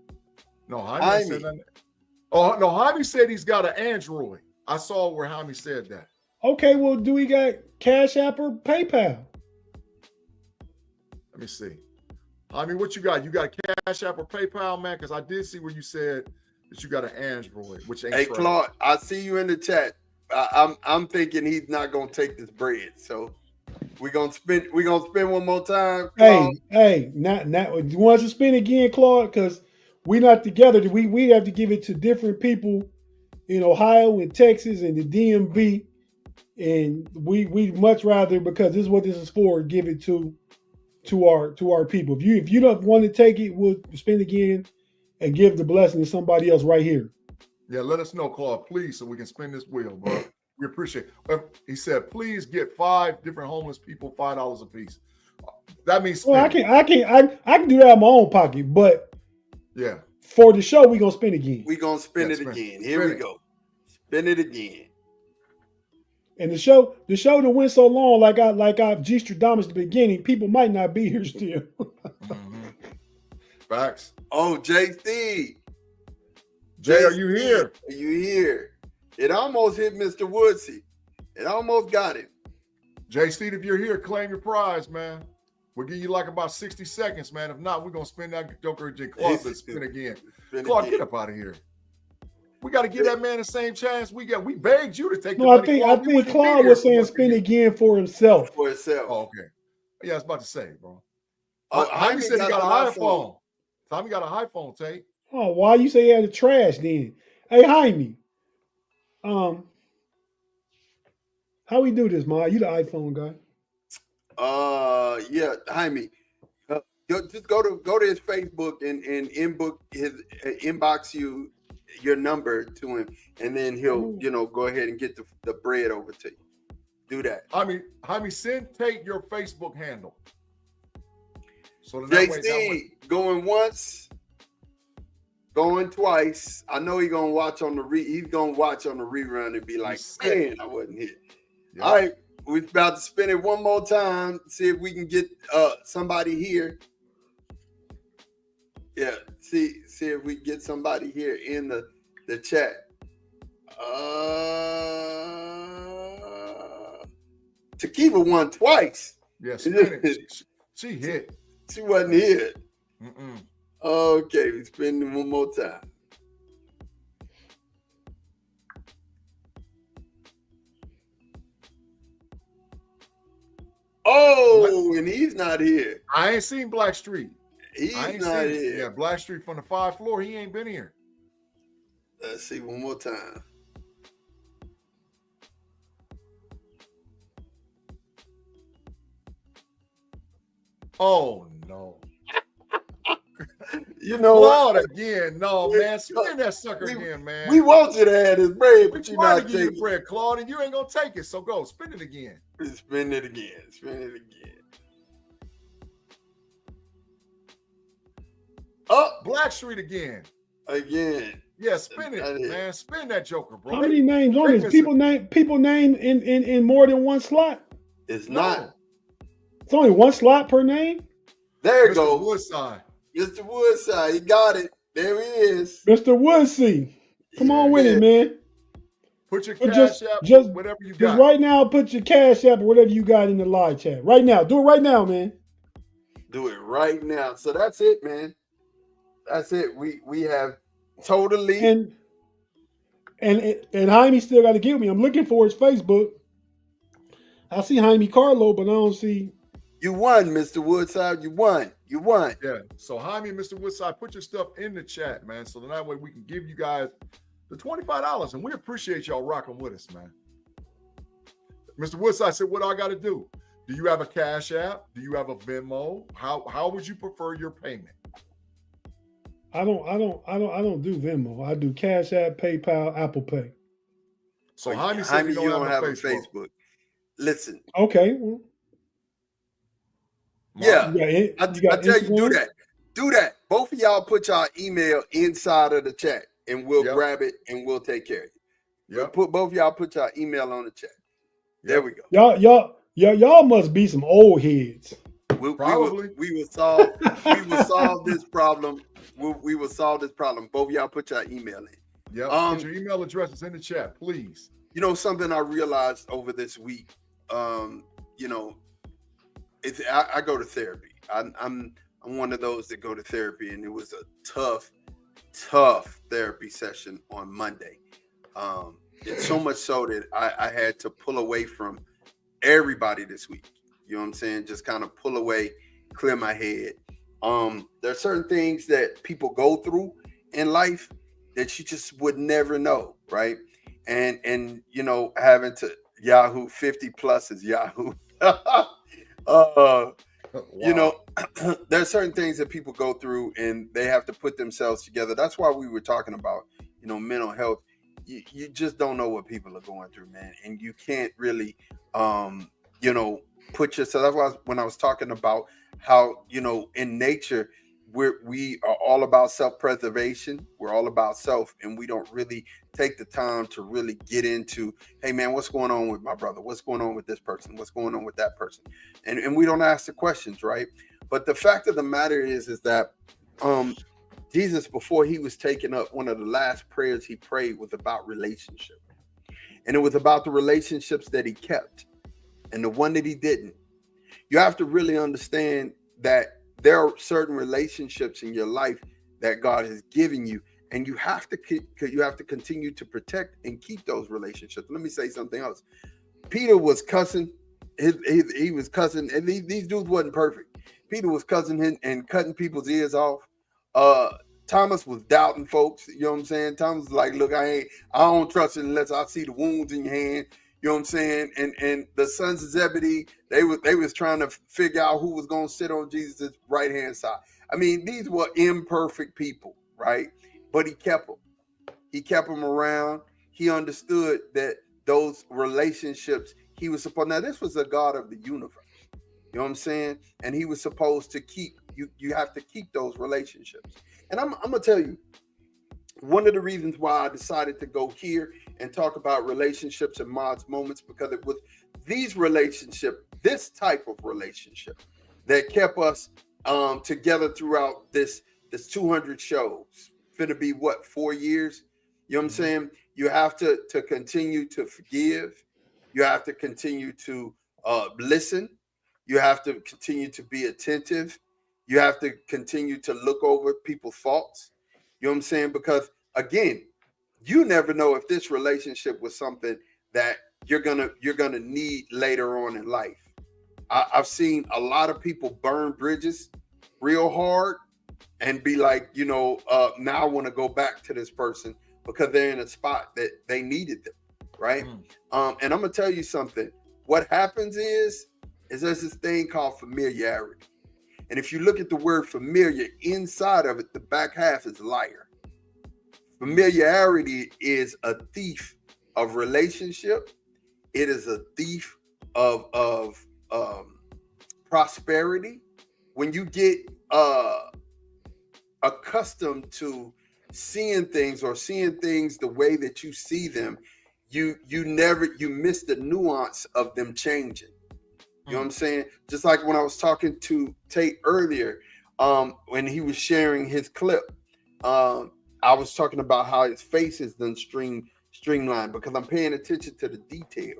No, Jaime ain't said nothing. Oh, no, Jaime said he's got an Android. I saw where Jaime said that. Okay, well, do we got CashApp or PayPal? Let me see. Jaime, what you got? You got CashApp or PayPal, man? Because I did see where you said that you got an Android, which ain't. Hey, Claude, I see you in the chat. I'm thinking he's not gonna take this bread, so we're gonna spin one more time. Claude. Hey, not you want us to spin again, Claude? Because we not together. We have to give it to different people in Ohio and Texas and the DMV, and we much rather, because this is what this is for, give it to our people. If you don't want to take it, we'll spin again and give the blessing to somebody else right here. Yeah, let us know, Claude, please, so we can spin this wheel, bro. We appreciate it. He said, please get 5 different homeless people $5 a piece. That means well, I can do that out of my own pocket, but yeah, for the show, we're gonna spin again. We're gonna spin it again. Here we go. Spin it again. And the show that went so long, like I G-Stradamus at the beginning, people might not be here still. Facts. Oh, JC. Jay, are you here? Are you here? It almost hit Mr. Woodsy. It almost got him. Jay Steve, if you're here, claim your prize, man. We'll give you like about 60 seconds, man. If not, we're gonna spin that joker again. Claude said spin again. Claude, get up out of here. We got to give that man the same chance we got. We begged you to take the No, I money. think Claude was saying spin again for himself. For itself. Oh, okay. Yeah, I was about to say, bro. Jaime said he got an iPhone. Tommy got an iPhone, Tate. Oh, why you say he had the trash then? Hey, Jaime. How we do this, Ma? You the iPhone guy. Yeah, Jaime. Just go to his Facebook and inbox you your number to him, and then he'll go ahead and get the bread over to you. Do that. Jaime, send Tate your Facebook handle. So JC going once, going twice. I know he's gonna watch on the rerun and be like, man, I wasn't here. Yep. All right, we're about to spin it one more time. See if we can get somebody here. Yeah, see if we get somebody here in the chat. Takiva won twice. Yes, yeah, she hit. She wasn't here. Okay, we spin it one more time. Oh, and he's not here. I ain't seen Blackstreet. He's not here. Yeah, Blackstreet from the 5th floor. He ain't been here. Let's see one more time. Oh no. You know what? Again. No, man. Spin that sucker again, man. We want you to have this bread, but you're not taking it. Bread, Claude, and you ain't gonna take it. So go, spin it again. Spin it again. Spin it again. Oh, Blackstreet again. Again. Yeah, spin it, man. Spin that joker, bro. How many names on this? People name in more than one slot? It's not. It's only one slot per name? There you go. Woodside. Mr. Woodside. He got it. There he is. Mr. Woodside. Come on with it, man. Put your cash app, whatever you got. Just right now, put your cash app or whatever you got in the live chat. Right now. Do it right now, man. Do it right now. So that's it, man. That's it. We have totally and Jaime still got to give me. I'm looking for his Facebook. I see Jaime Carlo, but I don't see. You won, Mr. Woodside. You won. You won. Yeah. So Jaime and Mr. Woodside, put your stuff in the chat, man. So that way we can give you guys the $25, and we appreciate y'all rocking with us, man. Mr. Woodside said, "What do I got to do? Do you have a Cash App? Do you have a Venmo? How would you prefer your payment?" I don't do Venmo. I do Cash App, PayPal, Apple Pay. So Jaime said you don't have a Facebook. Listen. Okay. Yeah. I tell you, do that. Do that. Both of y'all put y'all email inside of the chat, and we'll grab it and we'll take care of you. Yeah. Both of y'all put y'all email on the chat. There we go. Y'all must be some old heads. We will solve this problem. We will solve this problem. Both of y'all put your email in. Yeah. Put your email addresses in the chat, please. You know, something I realized over this week, you know, I go to therapy. I'm one of those that go to therapy, and it was a tough therapy session on Monday. It's so much so that I had to pull away from everybody this week. You know what I'm saying? Just kind of pull away, clear my head. There are certain things that people go through in life that you just would never know, right? And you know, having to Yahoo 50 plus is Yahoo. Wow. You know, there are certain things that people go through and they have to put themselves together. That's why we were talking about, you know, mental health. You just don't know what people are going through, man. And you can't really, you know, put yourself. That's why when I was talking about how, you know, in nature, we are all about self-preservation. We're all about self, and we don't really take the time to really get into, hey man, what's going on with my brother? What's going on with this person? What's going on with that person? And we don't ask the questions, right? But the fact of the matter is that Jesus, before he was taken up, one of the last prayers he prayed was about relationship. And it was about the relationships that he kept and the one that he didn't. you have to really understand that there are certain relationships in your life that God has given you, and you have to continue to protect and keep those relationships. Let me say something else. Peter was cussing. He was cussing, and these dudes wasn't perfect. Peter was cussing him and cutting people's ears off. Thomas was doubting folks. You know what I'm saying? Thomas was like, "Look, I don't trust it unless I see the wounds in your hand." You know what I'm saying? And the sons of Zebedee, they was trying to figure out who was going to sit on Jesus' right hand side. I mean, these were imperfect people, right? But he kept them. He kept them around. He understood that those relationships he was supposed. Now, this was a God of the universe. You know what I'm saying? And he was supposed to keep you. You have to keep those relationships. And I'm gonna tell you, one of the reasons why I decided to go here and talk about relationships and Mod's moments, because it was this type of relationship that kept us together throughout this 200 shows. Finna be what, 4 years? You know what I'm saying? You have to continue to forgive. You have to continue to listen. You have to continue to be attentive. You have to continue to look over people's faults. You know what I'm saying? Because again, you never know if this relationship was something that you're gonna need later on in life. I've seen a lot of people burn bridges real hard and be like, now I want to go back to this person because they're in a spot that they needed them, right? And I'm gonna tell you something. What happens is there's this thing called familiarity. And if you look at the word familiar, inside of it, the back half is liar. Familiarity is a thief of relationship. It is a thief of prosperity. When you get accustomed to seeing things the way that you see them, you miss the nuance of them changing. You know what I'm saying? Just like when I was talking to Tate earlier, when he was sharing his clip, I was talking about how his face is done streamlined because I'm paying attention to the detail,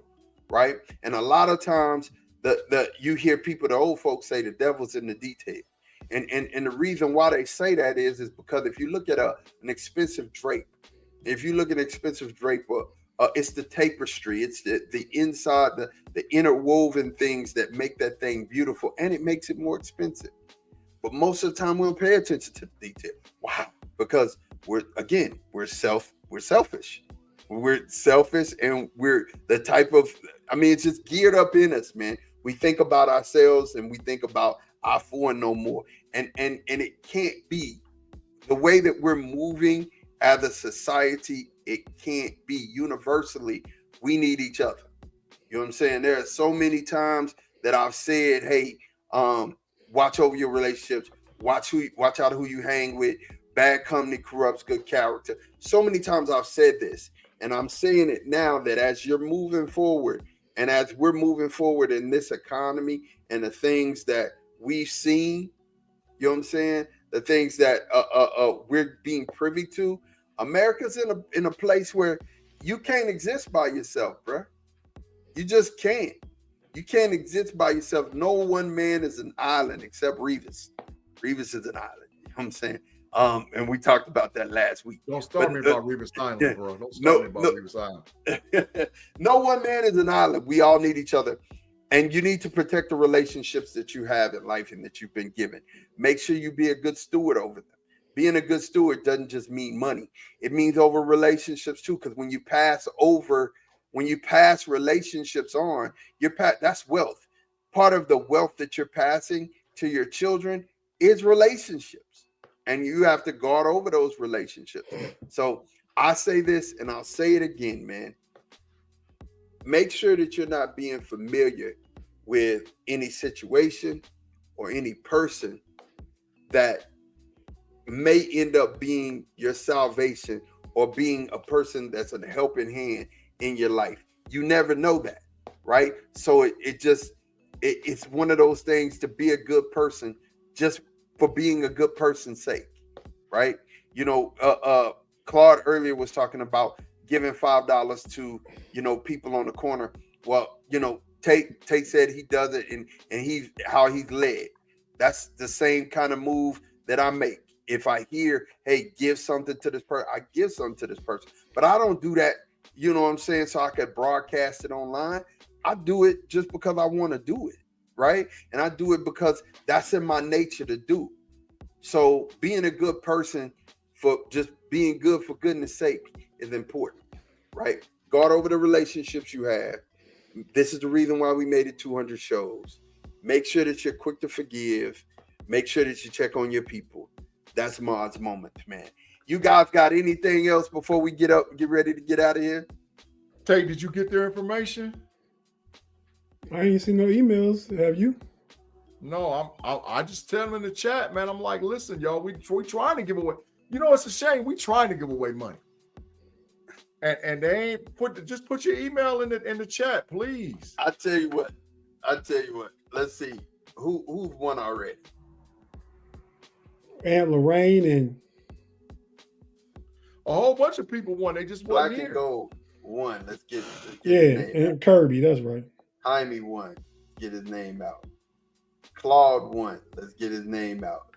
right? And a lot of times you hear people, the old folks say the devil's in the detail. And the reason why they say that is because if you look at an expensive drape, it's the tapestry, it's the inside, the interwoven things that make that thing beautiful, and it makes it more expensive. But most of the time we don't pay attention to the detail. Wow, because we're selfish. We're selfish, and we're the type of, it's just geared up in us, man. We think about ourselves and we think about our for and no more. And it can't be the way that we're moving as a society. It can't be. Universally, we need each other. You know what I'm saying? There are so many times that I've said, hey, watch over your relationships, watch out who you hang with. Bad company corrupts good character. So many times I've said this, and I'm saying it now, that as you're moving forward and as we're moving forward in this economy and the things that we've seen, you know what I'm saying? The things that we're being privy to, America's in a place where you can't exist by yourself, bro. You just can't. You can't exist by yourself. No one man is an island except Revis. Revis is an island. You know what I'm saying? And we talked about that last week. Don't start me about Revis Island, bro. Don't start me about Revis Island. No one man is an island. We all need each other. And you need to protect the relationships that you have in life and that you've been given. Make sure you be a good steward over them. Being a good steward doesn't just mean money. It means over relationships too. Because when you pass relationships on, that's wealth. Part of the wealth that you're passing to your children is relationships. And you have to guard over those relationships. So I say this and I'll say it again, man. Make sure that you're not being familiar with any situation or any person that may end up being your salvation or being a person that's a helping hand in your life. You never know that, right? So it's one of those things to be a good person just for being a good person's sake, right? Claude earlier was talking about giving $5 to, people on the corner. Well, Tate said he does it, and he's how he's led. That's the same kind of move that I make. If I hear, hey, give something to this person, I give something to this person. But I don't do that, you know what I'm saying, so I could broadcast it online. I do it just because I want to do it, right? And I do it because that's in my nature to do. So being a good person, for just being good for goodness sake, is important, right? Guard over the relationships you have. This is the reason why we made it 200 shows. Make sure that you're quick to forgive. Make sure that you check on your people. That's Mod's moment, man. You guys got anything else before we get ready to get out of here? Tate, did you get their information? I ain't seen no emails. Have you? No, I just tell them in the chat, man. I'm like, listen, y'all, we trying to give away. You know, it's a shame. We trying to give away money. And they ain't just put your email in the chat, please. I tell you what. Let's see. Who's won already? Aunt Lorraine and a whole bunch of people won. They just Black wasn't and here. Gold won. Let's get yeah, his name and out. Kirby. That's right. Jaime won. Get his name out. Claude won. Let's get his name out.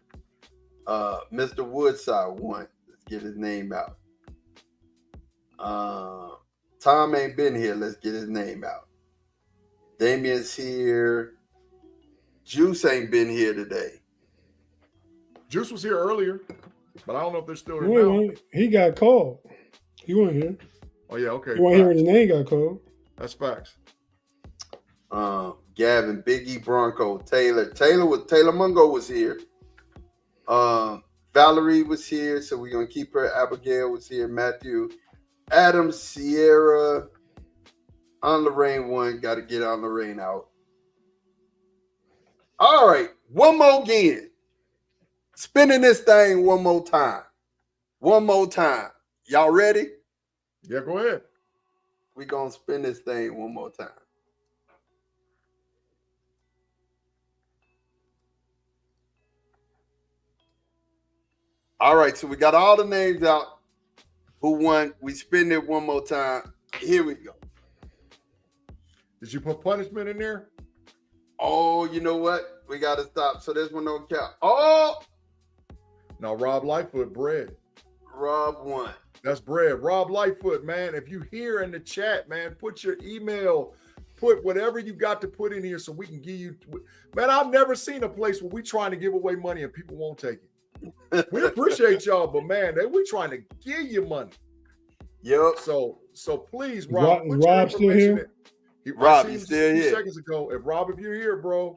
Mr. Woodside won. Let's get his name out. Tom ain't been here. Let's get his name out. Damien's here. Juice ain't been here today. Juice was here earlier, but I don't know if they're still here now. Wait, he got called. He wasn't here. Oh yeah, okay. He wasn't here when his name got called. That's facts. Gavin, Big-E, Bronco, Taylor Mungo was here. Valerie was here, so we're gonna keep her. Abigail was here. Matthew, Adam, Sierra, Aunt Lorraine won. Got to get Aunt Lorraine out. All right, one more again. Spinning this thing one more time. Y'all ready? Yeah, go ahead. We're going to spin this thing one more time. All right, so we got all the names out who won. We spin it one more time. Here we go. Did you put punishment in there? Oh, you know what? We got to stop. So this one don't count. Oh! Now, Rob Lightfoot, bread. Rob won. That's bread. Rob Lightfoot, man. If you hear in the chat, man, put your email, put whatever you got to put in here so we can give you. Man, I've never seen a place where we trying to give away money and people won't take it. We appreciate y'all, but man, we trying to give you money. Yep. So please, Rob, put Rob still here? Rob, he's still a few here. seconds ago. If you're here, bro,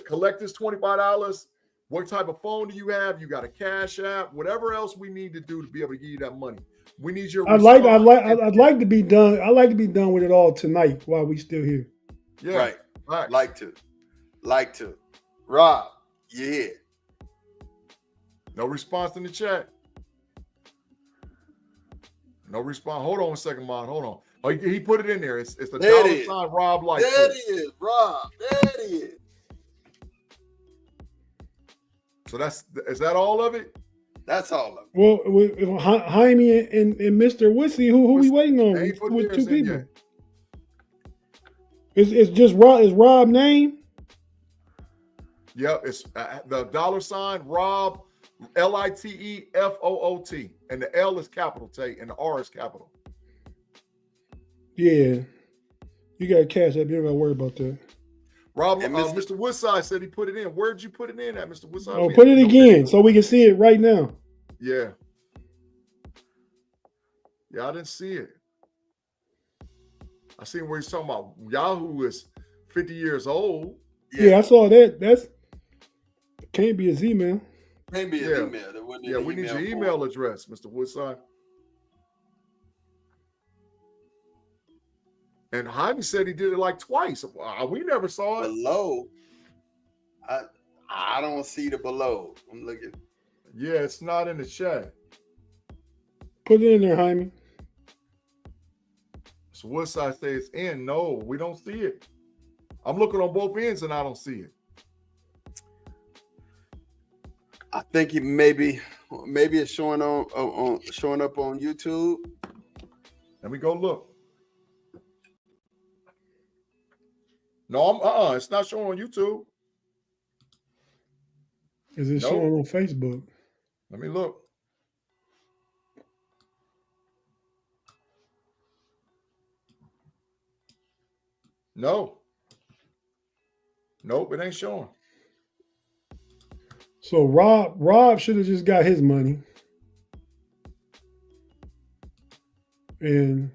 collect this $25. What type of phone do you have? You got a Cash App, whatever else we need to do to be able to give you that money. We need your. I'd like to be done. I'd like to be done with it all tonight while we still here. Yeah, right. Like to. Rob, you here? No response in the chat. No response. Hold on a second, Mon. Hold on. Oh, he put it in there. It's the $sign Rob Lightfoot. There it is, Rob. There it is. So is that all of it? That's all of it. Well, Jaime and Mr. Wissy, who we waiting on with two people? It's just Rob. Is Rob name? Yep, it's the $sign Rob, LITEFOOT, and the L is capital Tate, and the R is capital. Yeah, you got Cash App. You don't got to worry about that. Rob, Mr. Woodside said he put it in. Where'd you put it in at, Mr. Woodside? Oh, put it again so we can see it right now. Yeah. Yeah, I didn't see it. I seen where he's talking about Yahoo is 50 years old. Yeah, I saw that. That's can't be his email. Can't be his email. Yeah, we need your email address, Mr. Woodside. And Jaime said he did it like twice. We never saw it. Below, I don't see the below. I'm looking. Yeah, it's not in the chat. Put it in there, Jaime. So Woodside says it's in. No, we don't see it. I'm looking on both ends and I don't see it. I think he maybe it's showing up on YouTube. Let me go look. No, it's not showing on YouTube. Is it Nope. showing on Facebook? Let me look. No. Nope, it ain't showing. So Rob should have just got his money. And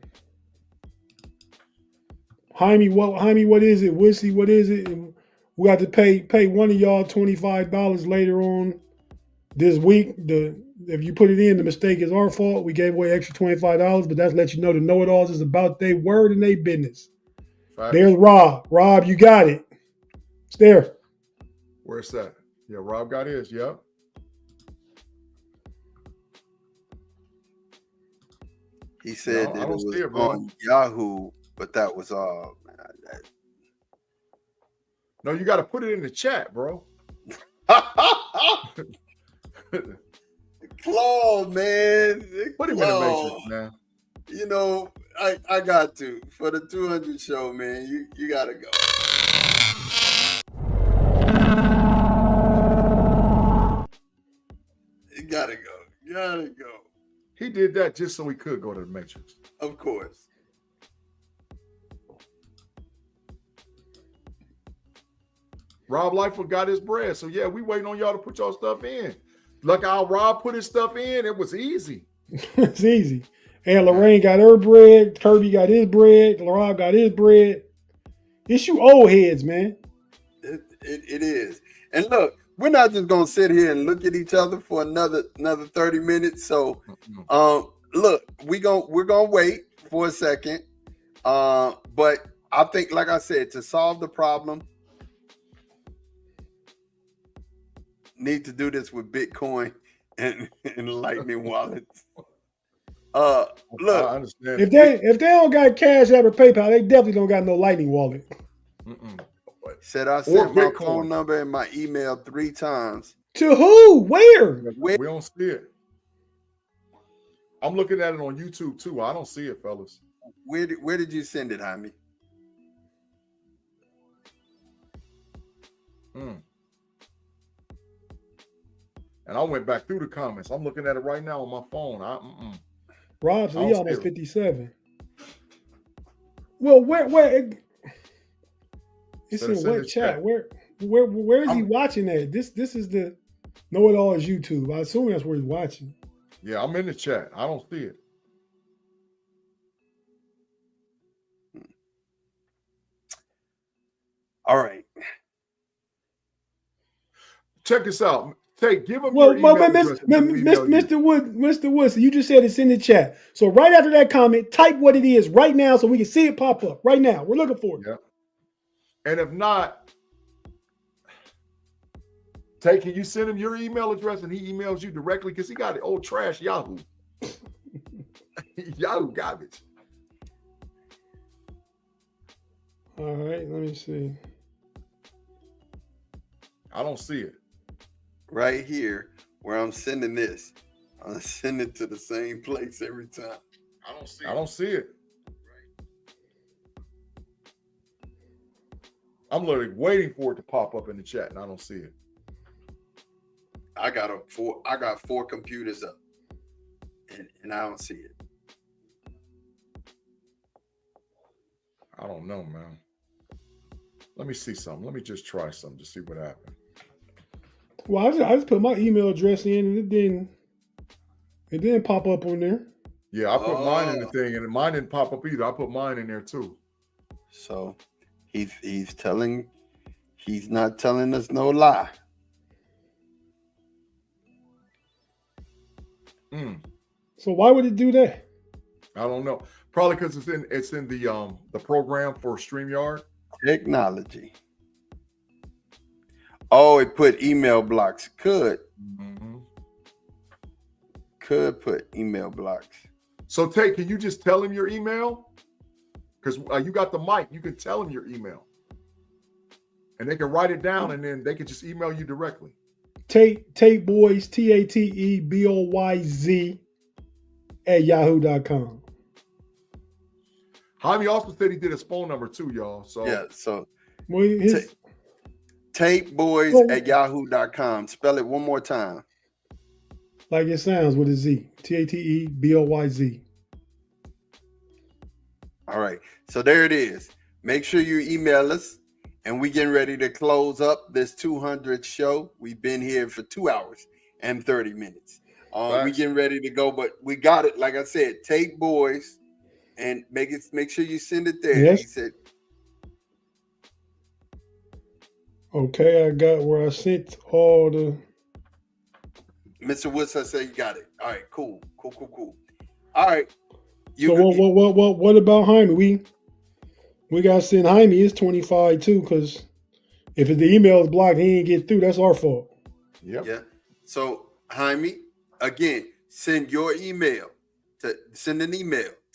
Jaime, what is it? Wissy, what is it? And we got to pay one of y'all $25 later on this week. If you put it in, the mistake is our fault. We gave away extra $25, but that's let you know the KnoItAllz is about their word and their business. Facts. There's Rob. Rob, you got it. It's there. Where's that? Yeah, Rob got his. Yep. He said No, that I it don't was see it, bro. on Yahoo, but that was all. No, you got to put it in the chat, bro. Claw, man. Put him in the matrix, man. You know, I got to. For the 200 show, man, you got to go. You got to go. Gotta go. He did that just so he could go to the matrix. Of course. Rob Lightfoot got his bread. So, yeah, we waiting on y'all to put y'all stuff in. Look how Rob put his stuff in. It was easy. It's easy. And Lorraine got her bread. Kirby got his bread. Rob got his bread. It's you old heads, man. It is. And look, we're not just gonna sit here and look at each other for another 30 minutes. So look, we're gonna wait for a second. But I think, like I said, to solve the problem, need to do this with Bitcoin and Lightning wallets. Look, I understand. If they don't got CashApp or PayPal, they definitely don't got no Lightning wallet. said I sent my Bitcoin. phone number and my email 3 times. To who? Where? We don't see it. I'm looking at it on YouTube too. I don't see it, fellas. Where did you send it, Jaime? And I went back through the comments. I'm looking at it right now on my phone. Rob said I he don't almost see it. 57. Well, where it's Send it in what in chat? chat. Where is he watching at? This is the KnoItAllz YouTube. I assume that's where he's watching. Yeah, I'm in the chat. I don't see it. All right. Check this out. Tate, give him Well, your email address. and then we email you. Mr. Woodson, you just said it's in the chat. So right after that comment, type what it is right now so we can see it pop up right now. We're looking for it. Yeah. And if not, Tate, can you send him your email address and he emails you directly? Because he got it old trash Yahoo. Yahoo garbage. All right, let me see. I don't see it. Right here where I'm sending this. I'm sending it to the same place every time. I don't see it. I'm literally waiting for it to pop up in the chat and I don't see it. I got 4 computers up and I don't see it. I don't know, man. Let me see something. Let me just try something to see what happened. Well, I just put my email address in and it didn't pop up on there. Yeah, I put mine in the thing and mine didn't pop up either. I put mine in there too. So he's not telling us no lie. So why would it do that? I don't know. Probably because it's in the program for StreamYard. Technology. Oh, it put email blocks. Could put email blocks. So Tate, can you just tell him your email? Because you got the mic, you can tell him your email. And they can write it down and then they can just email you directly. Tate Boys, TateBoyz at yahoo.com. Jaime also said he did his phone number too, y'all. So Yeah, so Well, his, TateBoys@yahoo.com. Spell it one more time. like it sounds with a Z. TateBoyz. All right. So there it is. Make sure you email us, and we getting ready to close up this 200th show. We've been here for 2 hours and 30 minutes. We getting ready to go, but we got it. Like I said, Tate Boys, and make sure you send it there. Yes. He said, Okay, I got where I sent all the. Mr. Woodson said you got it. All right, cool. All right. So what about Jaime? We got to send Jaime his 25 too, because if the email is blocked, he ain't get through. That's our fault. Yep. Yeah. So Jaime, again, send an email to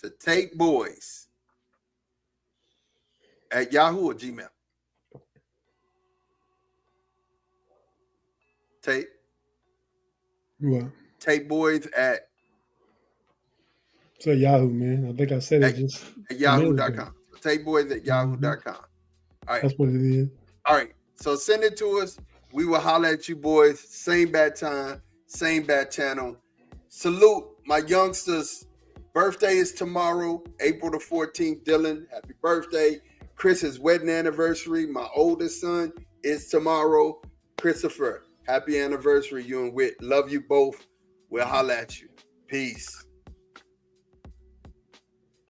TateBoys@Yahoo or Gmail. Tate. What? TateBoys at Say Yahoo, man. I think I said it just yahoo.com. TateBoys@Yahoo.com. All right. That's what it is. All right. So send it to us. We will holler at you boys. Same bad time, same bad channel. Salute my youngsters. Birthday is tomorrow, April the 14th. Dylan, happy birthday. Chris's wedding anniversary. My oldest son is tomorrow. Christopher, happy anniversary. You and Whit. Love you both. We'll holler at you. Peace.